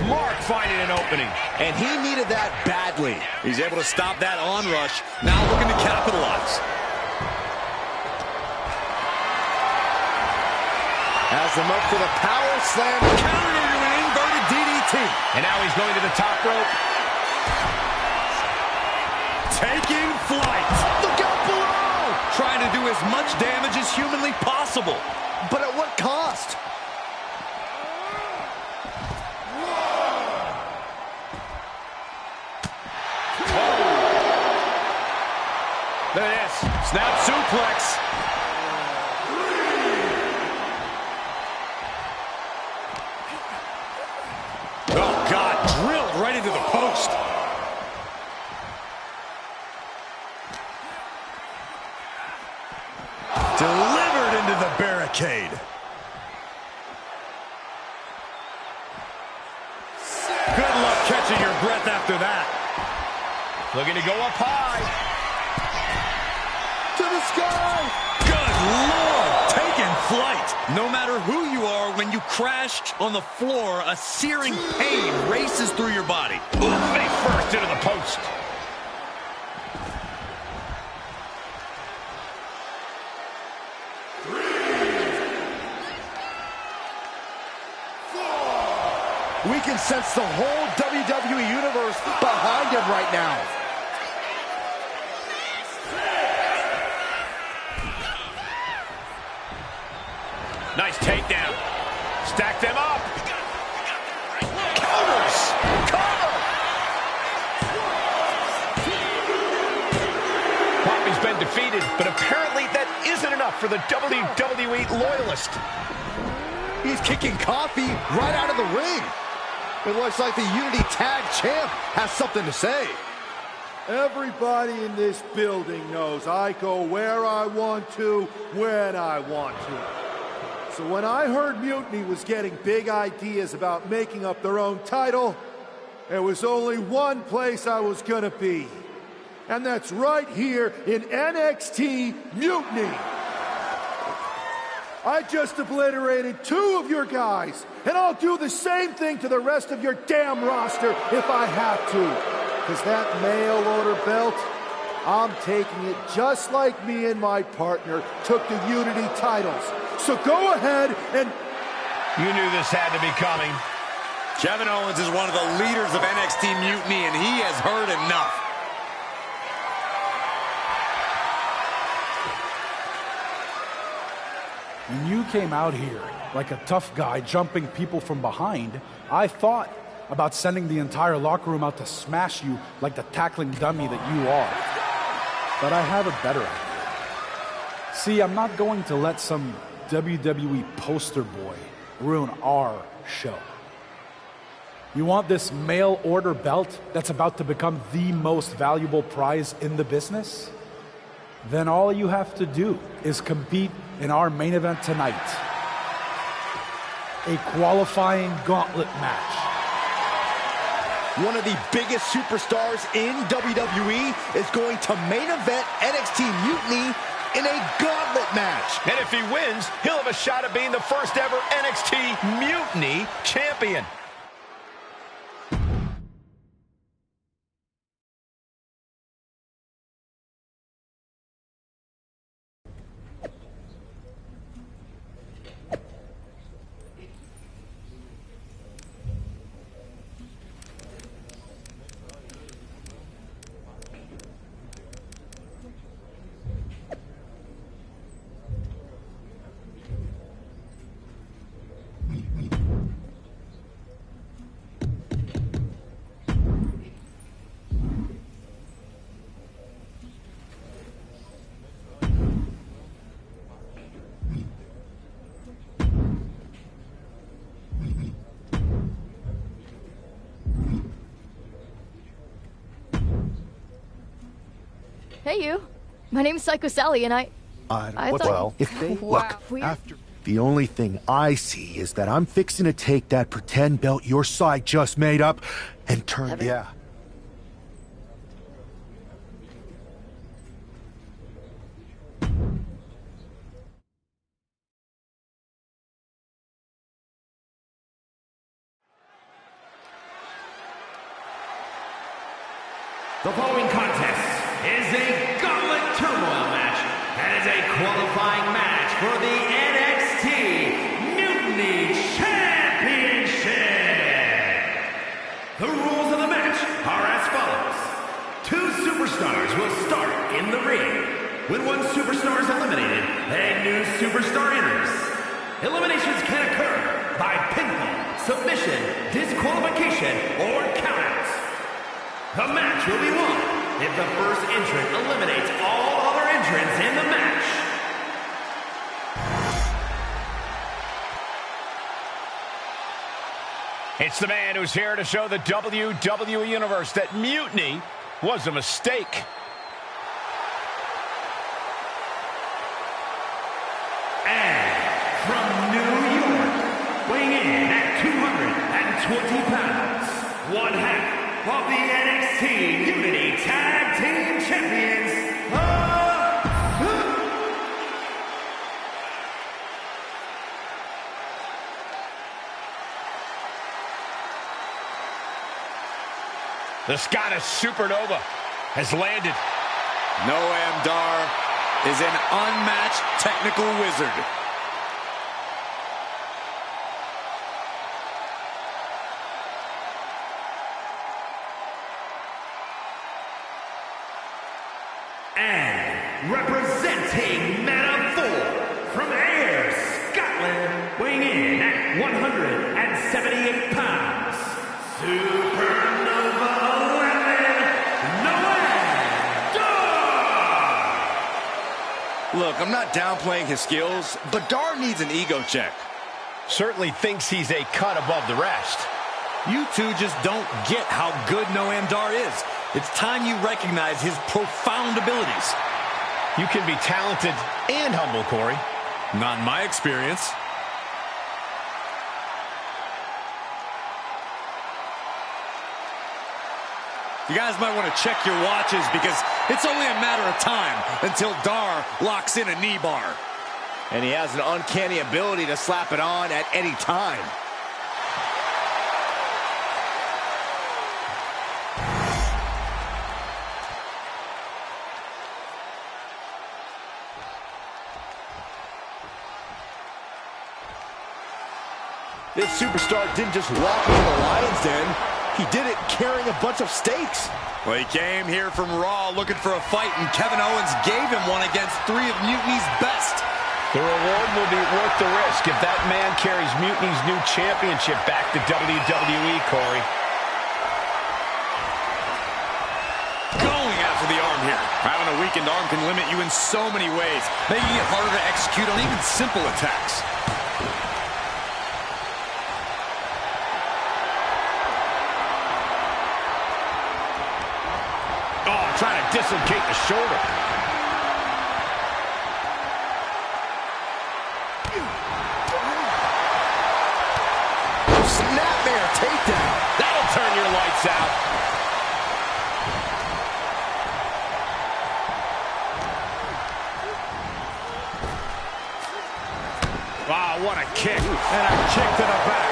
Mark finding an opening. And he needed that badly. He's able to stop that onrush. Now looking to capitalize. Has him up for the power slam. Countered into an inverted DDT. And now he's going to the top rope. Taking flight. Look out below! Trying to do as much damage as humanly possible. But at what cost? Look at this. Snap suplex. Oh, God. Drilled right into the post. Delivered into the barricade. Good luck catching your breath after that. Looking to go up high. To the sky. Good Lord, taking flight. No matter who you are, when you crash on the floor, a searing pain races through your body. Ooh, face first into the post. We can sense the whole WWE Universe behind him right now. Nice takedown. Stack them up. Counters. Cover. Poppy's been defeated, but apparently that isn't enough for the WWE loyalist. He's kicking Coffee right out of the ring. It looks like the Unity Tag Champ has something to say. Everybody in this building knows I go where I want to, when I want to. So when I heard Mutiny was getting big ideas about making up their own title, there was only one place I was gonna be. And that's right here in NXT Mutiny. I just obliterated 2 of your guys, and I'll do the same thing to the rest of your damn roster if I have to. Because that mail order belt, I'm taking it just like me and my partner took the Unity titles. So go ahead and... You knew this had to be coming. Kevin Owens is one of the leaders of NXT Mutiny, and he has heard enough. When you came out here like a tough guy jumping people from behind, I thought about sending the entire locker room out to smash you like the tackling dummy that you are. But I have a better idea. See, I'm not going to let some WWE poster boy ruin our show. You want this mail order belt that's about to become the most valuable prize in the business? Then all you have to do is compete in our main event tonight. A qualifying gauntlet match. One of the biggest superstars in WWE is going to main event NXT Mutiny in a gauntlet match. And if he wins, he'll have a shot at being the first ever NXT Mutiny champion. Hey, you. My name's Psycho Sally, and I thought... Well, if they look, after the only thing I see is that I'm fixing to take that pretend belt your side just made up and turn... Yeah. The following contest is a Gauntlet Turmoil match and is a qualifying match for the NXT Mutiny Championship. The rules of the match are as follows. 2 superstars will start in the ring. When one superstar is eliminated, a new superstar enters. Eliminations can occur by pinfall, submission, disqualification, or countouts. The match will be won if the first entrant eliminates all other entrants in the match. It's the man who's here to show the WWE Universe that mutiny was a mistake. And from New York, weighing in at 220 pounds, one half of the NXT Unity Tag Team Champions, the Scottish Supernova has landed. Noam Dar is an unmatched technical wizard. and representing Meta 4 from Ayr, Scotland, weighing in at 178 pounds, Supernova 11, Noam Dar! Look, I'm not downplaying his skills, but Dar needs an ego check. Certainly thinks he's a cut above the rest. You two just don't get how good Noam Dar is. It's time you recognize his profound abilities. You can be talented and humble, Corey. Not in my experience. You guys might want to check your watches because it's only a matter of time until Dar locks in a knee bar. And he has an uncanny ability to slap it on at any time. This superstar didn't just walk into the Lion's Den. He did it carrying a bunch of stakes. Well, he came here from Raw looking for a fight, and Kevin Owens gave him one against 3 of Mutiny's best. The reward will be worth the risk if that man carries Mutiny's new championship back to WWE, Corey. Going after the arm here. Having a weakened arm can limit you in so many ways, making it harder to execute on even simple attacks. Trying to dislocate the shoulder. Snapmare takedown. That'll turn your lights out. Wow, what a kick. And a kick to the back.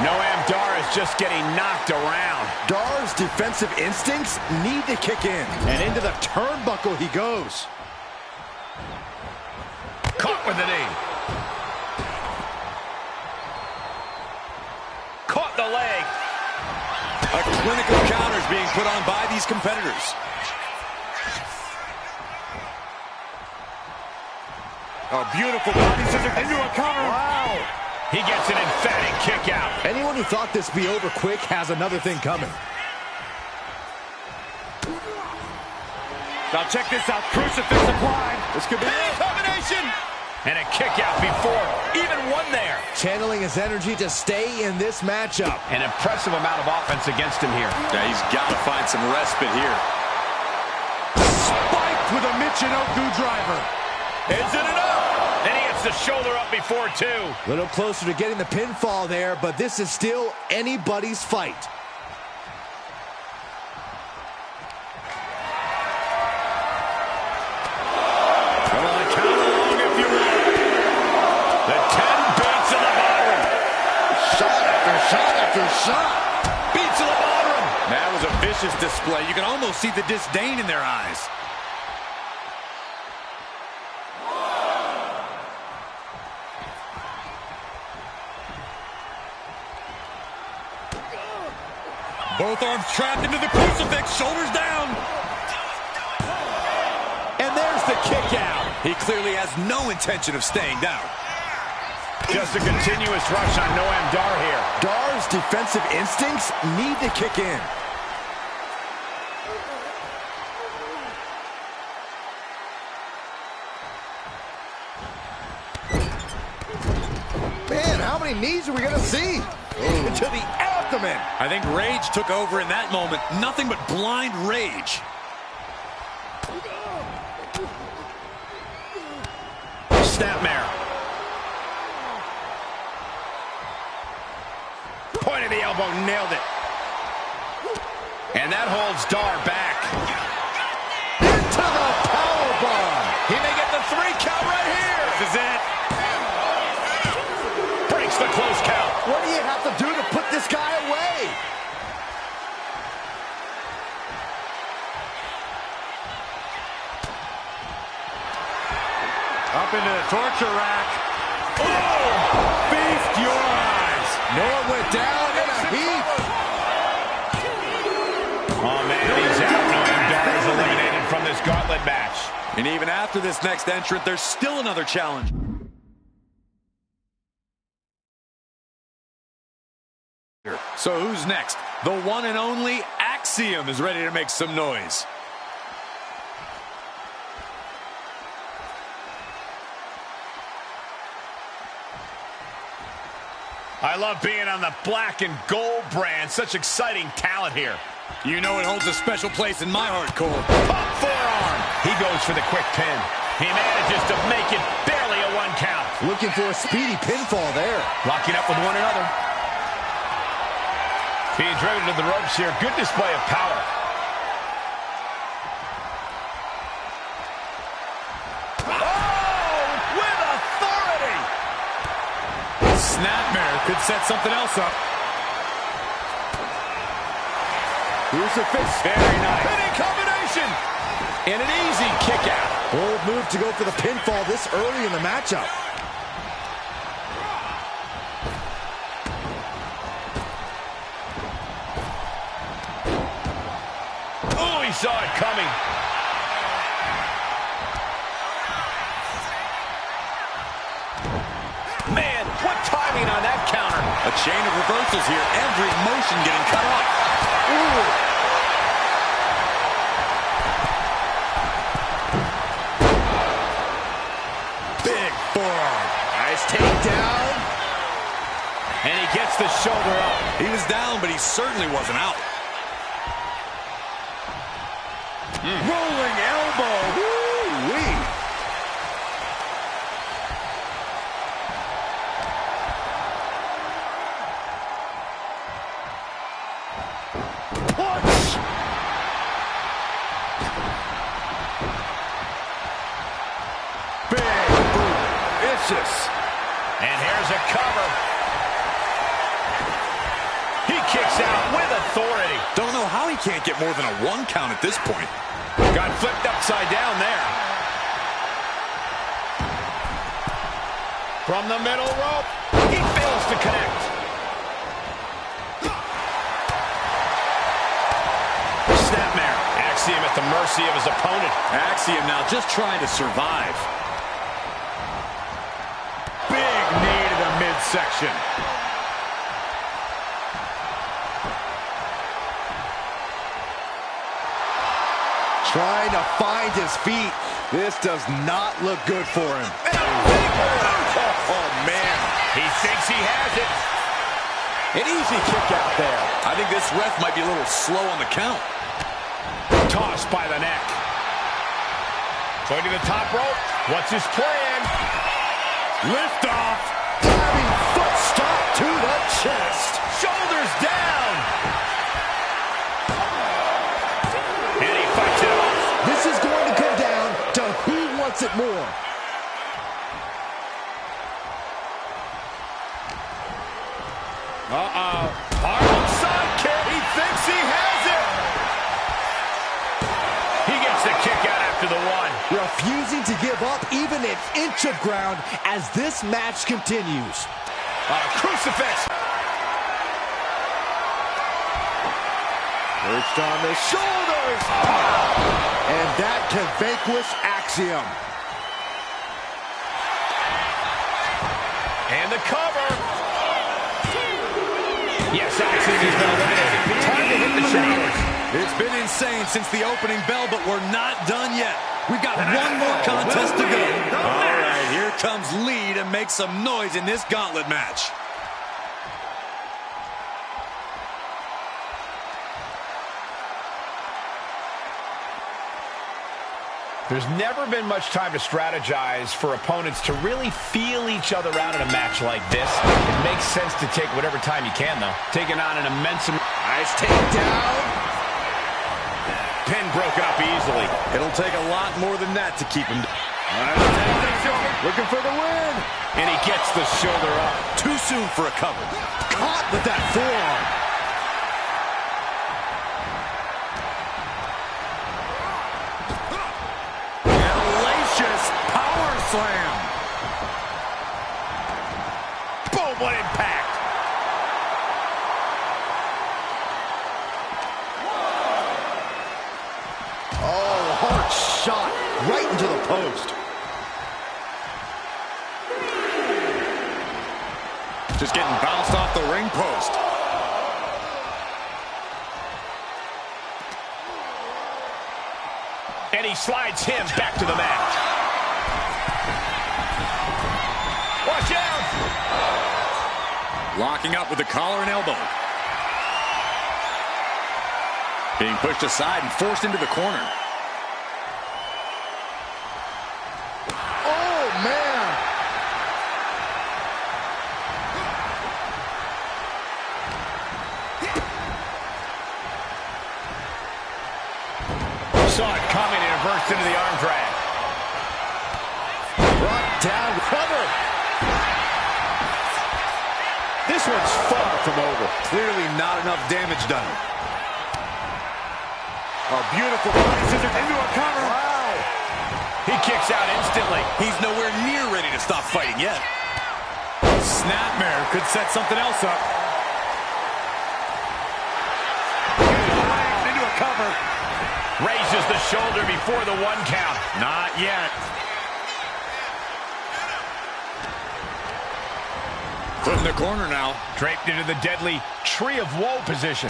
Noam Dar is just getting knocked around. Dar's defensive instincts need to kick in. And into the turnbuckle he goes. Caught with the knee. Caught the leg. A clinical counter is being put on by these competitors. A beautiful body scissor into a cover. Wow. He gets an emphatic kick out. Anyone who thought this would be over quick has another thing coming. Now check this out. Crucifix applied. This could be a combination. And a kick out before even one there. Channeling his energy to stay in this matchup. An impressive amount of offense against him here. Yeah, he's got to find some respite here. Spiked with a Michinoku driver. Is it enough? And he gets the shoulder up before two. A little closer to getting the pinfall there, but this is still anybody's fight. Come on, count along if you want. The 10 beats of the bottom. Shot after shot after shot. Beats of the bottom. That was a vicious display. You can almost see the disdain in their eyes. Both arms trapped into the crucifix, shoulders down. And there's the kick out. He clearly has no intention of staying down. Just a continuous rush on Noam Dar here. Dar's defensive instincts need to kick in. many knees are we going to see? Into the abdomen. I think rage took over in that moment. Nothing but blind rage. Snapmare. Point of the elbow, nailed it. And that holds Dar back. Into the powerbomb. He may get the 3 count right here. This is it. Breaks the close count. What do you have to do to put this guy away? Up into the torture rack. Oh! Feast your eyes. Noah went down in a heap. Oh, man, he's out. Knowing Dar is eliminated from this gauntlet match. And even after this next entrant, there's still another challenge. So who's next? The one and only Axiom is ready to make some noise. I love being on the black and gold brand. Such exciting talent here. You know it holds a special place in my heart, Cole. Pop forearm. He goes for the quick pin. He manages to make it barely a 1 count. Looking for a speedy pinfall there. Locking up with one another. Being driven to the ropes here. Good display of power. Oh, with authority. Snapmare could set something else up. Here's a fist. Very nice. Pinning combination. And an easy kick out. Bold move to go for the pinfall this early in the matchup. Oh, he saw it coming. Man, what timing on that counter. A chain of reversals here. Every motion getting cut off. Ooh. Big forearm. Nice takedown. And he gets the shoulder up. He was down, but he certainly wasn't out. Rolling elbow. Woo-wee. Punch. Big boot. Vicious. And here's a cover. He kicks out with authority. Don't know how he can't get more than a 1 count at this point. Got flipped upside down there. From the middle rope, he fails to connect. Snapmare. Axiom at the mercy of his opponent. Axiom now just trying to survive. Big knee to the midsection. Trying to find his feet. This does not look good for him. Oh, man. He thinks he has it. An easy kick out there. I think this ref might be a little slow on the count. Tossed by the neck. Going to the top rope. What's his plan? Lift off. Diving foot stop to the chest. Shoulders down. And he fights it off. This is going to come down to who wants it more. Uh-oh. Harlem sidekick. He thinks he has it. He gets the kick out after the 1. Refusing to give up even an inch of ground as this match continues. Crucifix. Perched on the shoulders. And that can vanquish Axiom. And the cover. Yes, Axiom has been eliminated. Time to hit the shoulders. It's been insane since the opening bell, but we're not done yet. We've got one more contest to go. All right, here comes Lee to make some noise in this gauntlet match. There's never been much time to strategize for opponents to really feel each other out in a match like this. It makes sense to take whatever time you can, though. Taking on an immense... Nice takedown. Pin broken up easily. It'll take a lot more than that to keep him... Looking for the win. And he gets the shoulder up. Too soon for a cover. Caught with that forearm. Power slam. Boom, what impact. Oh, hard shot right into the post. Just getting bounced off the ring post. And he slides him back to the mat. Watch out! Locking up with the collar and elbow. Being pushed aside and forced into the corner. Oh, man! Saw it coming and reversed into the arm drag. Brought down, cover. This one's far from over. Clearly not enough damage done. A beautiful body scissors into a cover. Wow. He kicks out instantly. He's nowhere near ready to stop fighting yet. Snapmare could set something else up. Into a cover. Raises the shoulder before the 1 count. Not yet. Foot in the corner now. Draped into the deadly Tree of Woe position.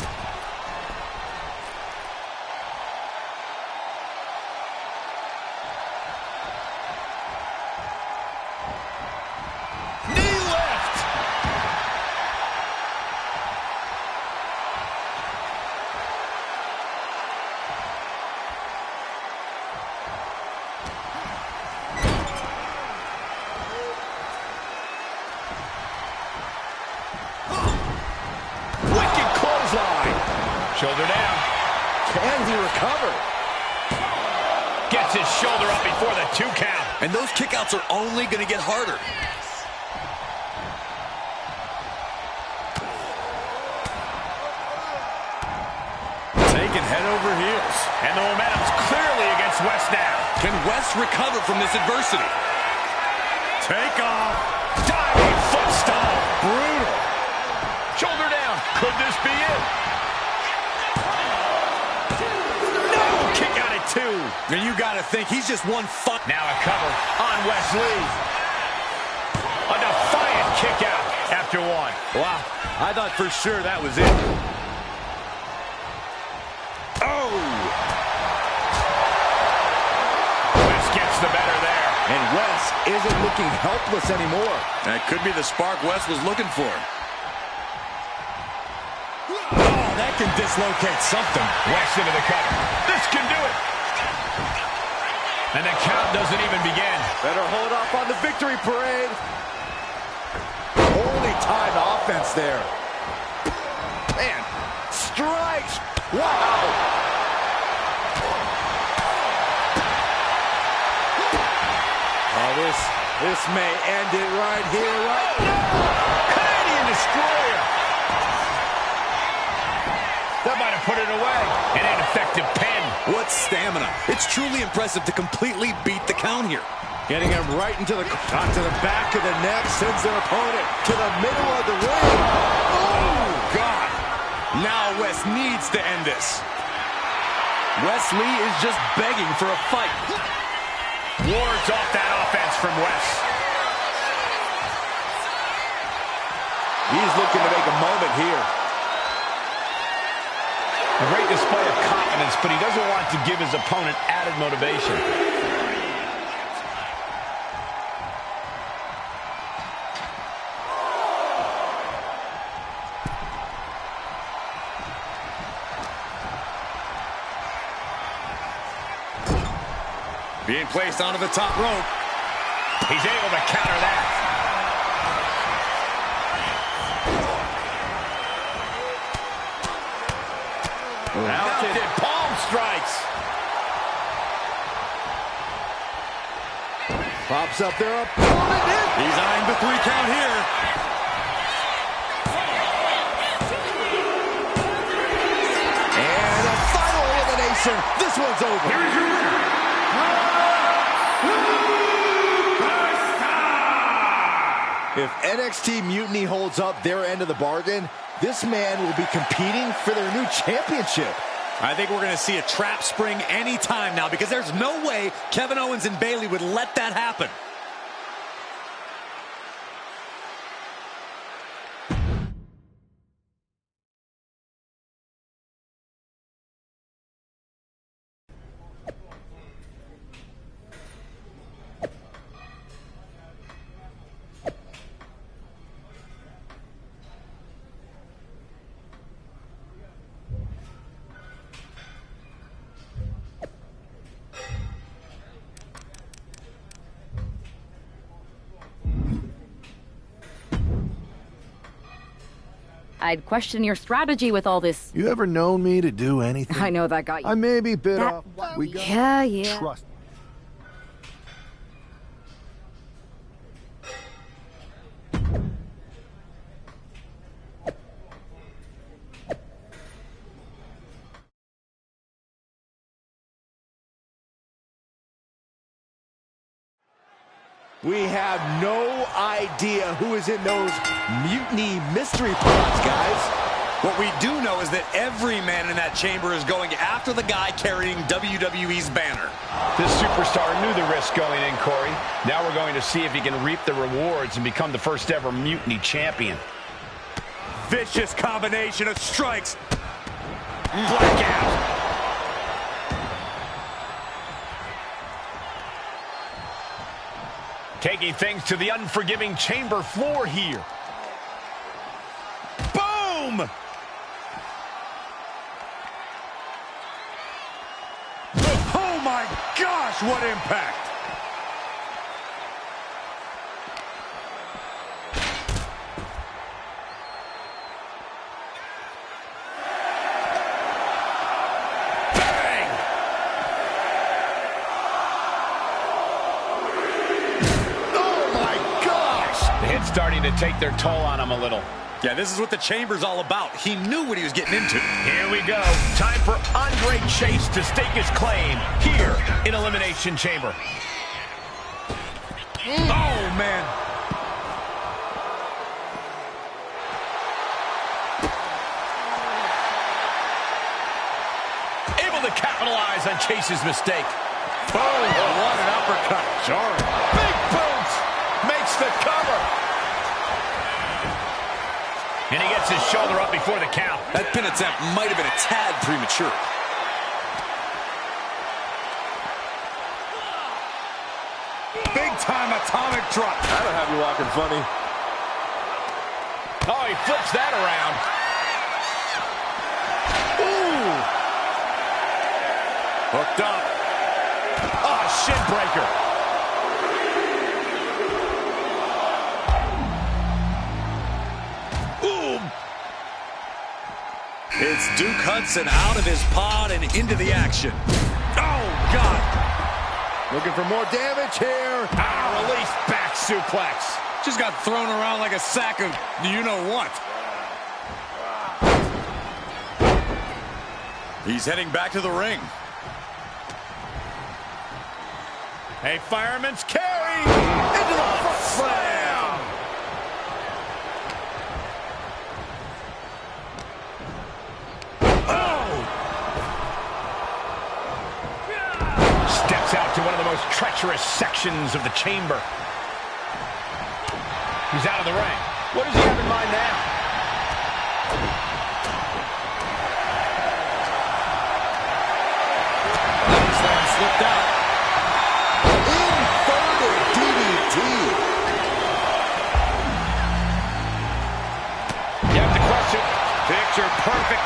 Knee lift. Shoulder down. Can he recover? Gets his shoulder up before the 2 count. And those kickouts are only going to get harder. Taken head over heels. And the momentum's clearly against West now. Can West recover from this adversity? Take off. Diving foot stomp. Brutal. Shoulder down. Could this be it? And you got to think he's just one fun. Now a cover on Wesley. A defiant kick out after 1. Wow, I thought for sure that was it. Oh! West gets the better there. And West isn't looking helpless anymore. That could be the spark West was looking for. Oh, that can dislocate something. West into the cover. This can do it. And the count doesn't even begin. Better hold off on the victory parade. Holy timed offense there. Man, strikes. Wow. Oh, this may end it right here, right now. Canadian Destroyer. That might have put it away. An ineffective pin. What stamina. It's truly impressive to completely beat the count here. Getting him right into the... Shot to the back of the neck, sends their opponent to the middle of the ring. Oh, God. Now West needs to end this. Wesley is just begging for a fight. Wards off that offense from West. He's looking to make a moment here. A great display of confidence, but he doesn't want to give his opponent added motivation. Being placed onto the top rope. He's able to counter that. Mounted palm strikes. Pops up their opponent. He's eyeing the 3 count here. And a final elimination. This one's over. Here is your winner, If NXT Mutiny holds up their end of the bargain, this man will be competing for their new championship. I think we're going to see a trap spring anytime now, because there's no way Kevin Owens and Bayley would let that happen. I'd question your strategy with all this. You ever known me to do anything? I know that got you. I may be bit off. We got yeah. trust. We have no idea who is in those Mutiny mystery pods, guys. What we do know is that every man in that chamber is going after the guy carrying WWE's banner. This superstar knew the risk going in, Corey. Now we're going to see if he can reap the rewards and become the first ever Mutiny champion. Vicious combination of strikes. Blackout. Taking things to the unforgiving chamber floor here. Boom! Oh my gosh, what impact! Starting to take their toll on him a little. Yeah, this is what the chamber's all about. He knew what he was getting into. Here we go. Time for Andre Chase to stake his claim here in Elimination Chamber. Oh, man. Able to capitalize on Chase's mistake. Boom! What an uppercut. Jarring. Big boots. Makes the cover. And he gets his shoulder up before the count. That pin attempt might have been a tad premature. Big-time atomic drop. That'll have you walking funny. Oh, he flips that around. Ooh! Hooked up. Oh, shin breaker. It's Duke Hudson out of his pod and into the action. Oh, God. Looking for more damage here. Release back suplex. Just got thrown around like a sack of you-know-what. He's heading back to the ring. A fireman's carry. Into the front slam. Out to one of the most treacherous sections of the chamber. He's out of the ring. What does he have in mind now? Slam slipped out. Inferno DDT. You have to question. Picture perfect.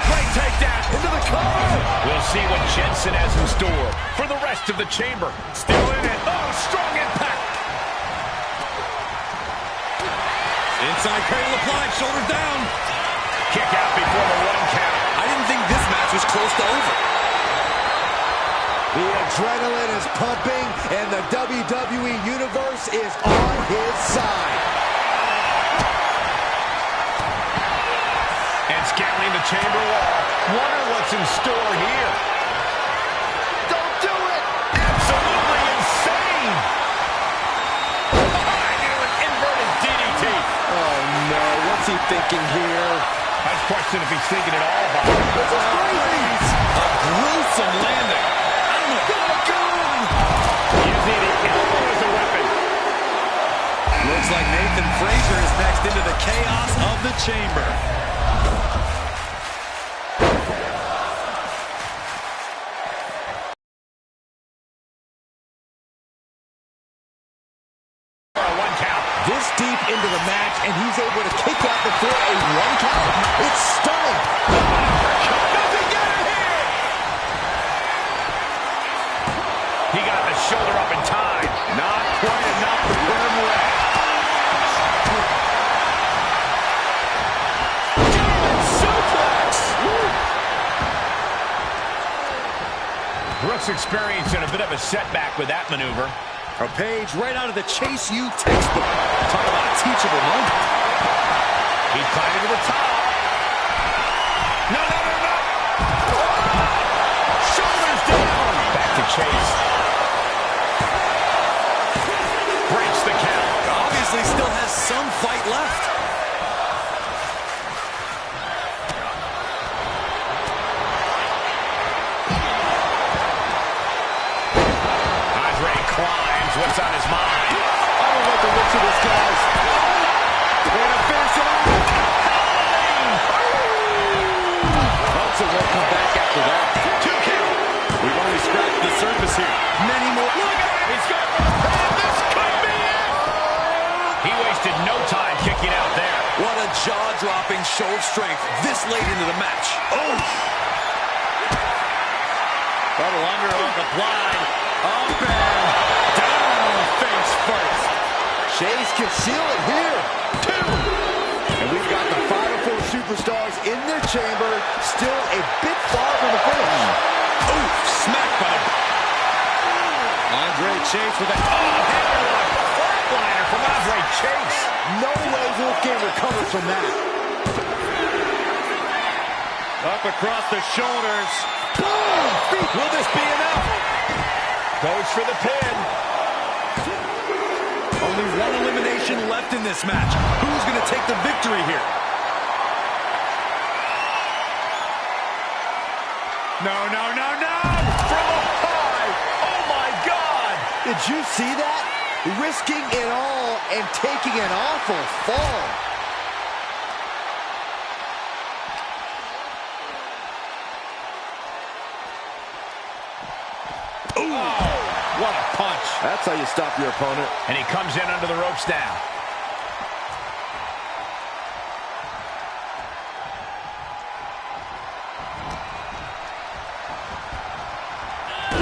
Great takedown into the cover. We'll see what Jensen has in store for the rest of the chamber. Still in it. Oh, strong impact. Inside cradle applied, shoulders down. Kick out before the 1 count. I didn't think this match was close to over. The adrenaline is pumping, and the WWE Universe is on his side. And scaling the chamber wall. Wonder what's in store here. Don't do it! Absolutely insane! Behind you, an inverted DDT. Oh, no. What's he thinking here? I question if he's thinking at all about it. This is crazy! A gruesome landing. I don't know. Using the elbow as a weapon. Looks like Nathan Frazier is next into the chaos of the chamber. This deep into the match, and he's able to kick out before a 1 count. It's stunning. Does he get it here? He got the shoulder up in time. Not quite enough to put him away. German suplex. Brooks experiencing a bit of a setback with that maneuver. A page right out of the Chase U textbook. Talk about a teachable moment. He's climbing to the top. No. Shoulders down. Back to Chase. Breaks the count. Obviously still has some fight left. What's on his mind? I don't like the looks of this, guys. Way to finish it off. Hudson won't come back after that. 2 count. We've only scratched the surface here. Many more. Look at him. He's got one. This could be it. He wasted no time kicking out there. What a jaw-dropping show of strength this late into the match. Oh! Double underhook applied. Up and face first. Chase can seal it here. 2. And we've got the Final 4 superstars in their chamber, still a bit far from the finish. Ooh, smack by Andre Chase with a flatliner from Andre Chase. No way Wolfgang recovers from that. Up across the shoulders. Boom! Will this be enough? Goes for the pin. Only 1 elimination left in this match. Who's going to take the victory here? No. From up high. Oh, my God. Did you see that? Risking it all and taking an awful fall. What a punch. That's how you stop your opponent. And he comes in under the ropes now.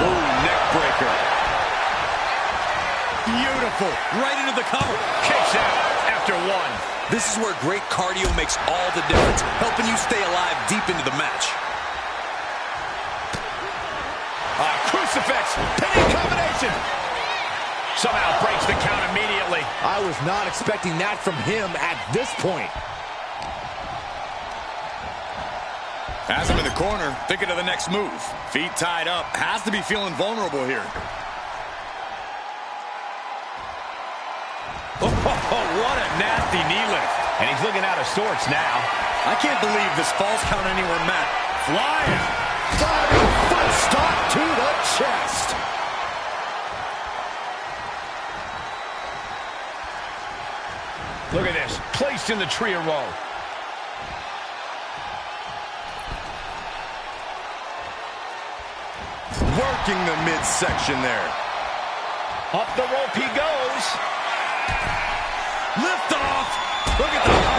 Oh, neck breaker. Beautiful. Right into the cover. Kicks out after 1. This is where great cardio makes all the difference, helping you stay alive deep into the match. Crucifix. Pinning combination. Somehow breaks the count immediately. I was not expecting that from him at this point. Has him in the corner, thinking of the next move. Feet tied up, has to be feeling vulnerable here. Oh, what a nasty knee lift. And he's looking out of sorts now. I can't believe this falls count anywhere met. Flying. Diving foot stop to the chest. Look at this. Placed in the tree of woe. Working the midsection there. Up the rope he goes. Lift off. Look at the height.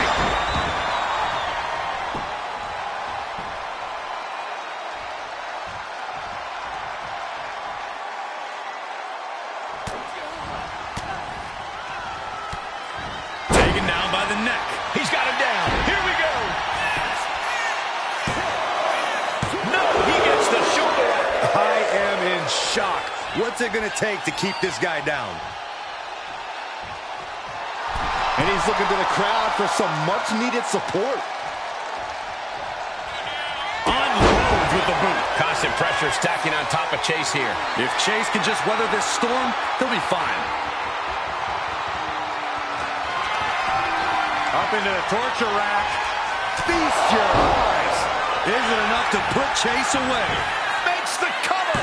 shock. What's it going to take to keep this guy down? And he's looking to the crowd for some much-needed support. Unloads with the boot. Constant pressure stacking on top of Chase here. If Chase can just weather this storm, he'll be fine. Up into the torture rack. Feast your eyes. Is it enough to put Chase away? Makes the cover.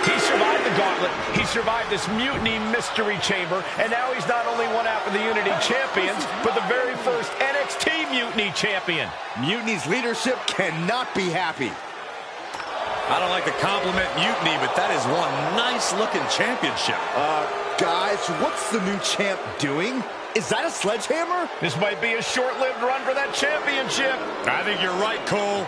He survived the gauntlet. He survived this mutiny mystery chamber. And now he's not only one half of the Unity champions, but the very first NXT Mutiny champion. Mutiny's leadership cannot be happy. I don't like to compliment Mutiny, but that is one nice-looking championship. Guys, what's the new champ doing? Is that a sledgehammer? This might be a short-lived run for that championship. I think you're right, Cole.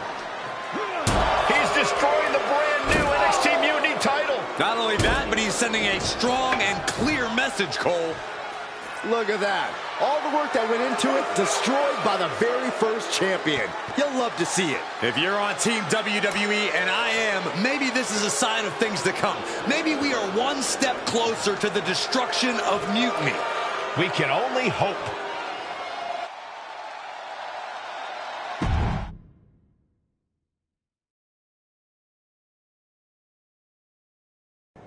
He's destroying the brand-new NXT Mutiny title. Not only that, but he's sending a strong and clear message, Cole. Look at that. All the work that went into it, destroyed by the very first champion. You'll love to see it. If you're on Team WWE, and I am, maybe this is a sign of things to come. Maybe we are one step closer to the destruction of Mutiny. We can only hope.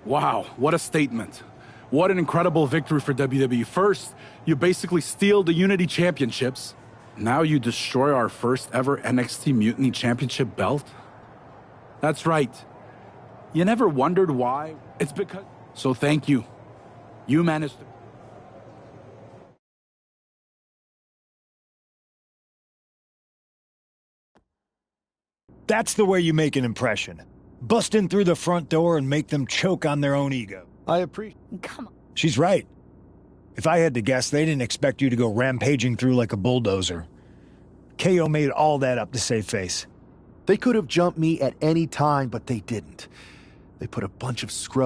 Wow, what a statement. What an incredible victory for WWE. First, you basically steal the Unity Championships. Now you destroy our first ever NXT Mutiny Championship belt? That's right. You never wondered why? It's because... So thank you. You managed to... That's the way you make an impression. Bust in through the front door and make them choke on their own ego. I appreciate... Come on. She's right. If I had to guess, they didn't expect you to go rampaging through like a bulldozer. KO made all that up to save face. They could have jumped me at any time, but they didn't. They put a bunch of scrubs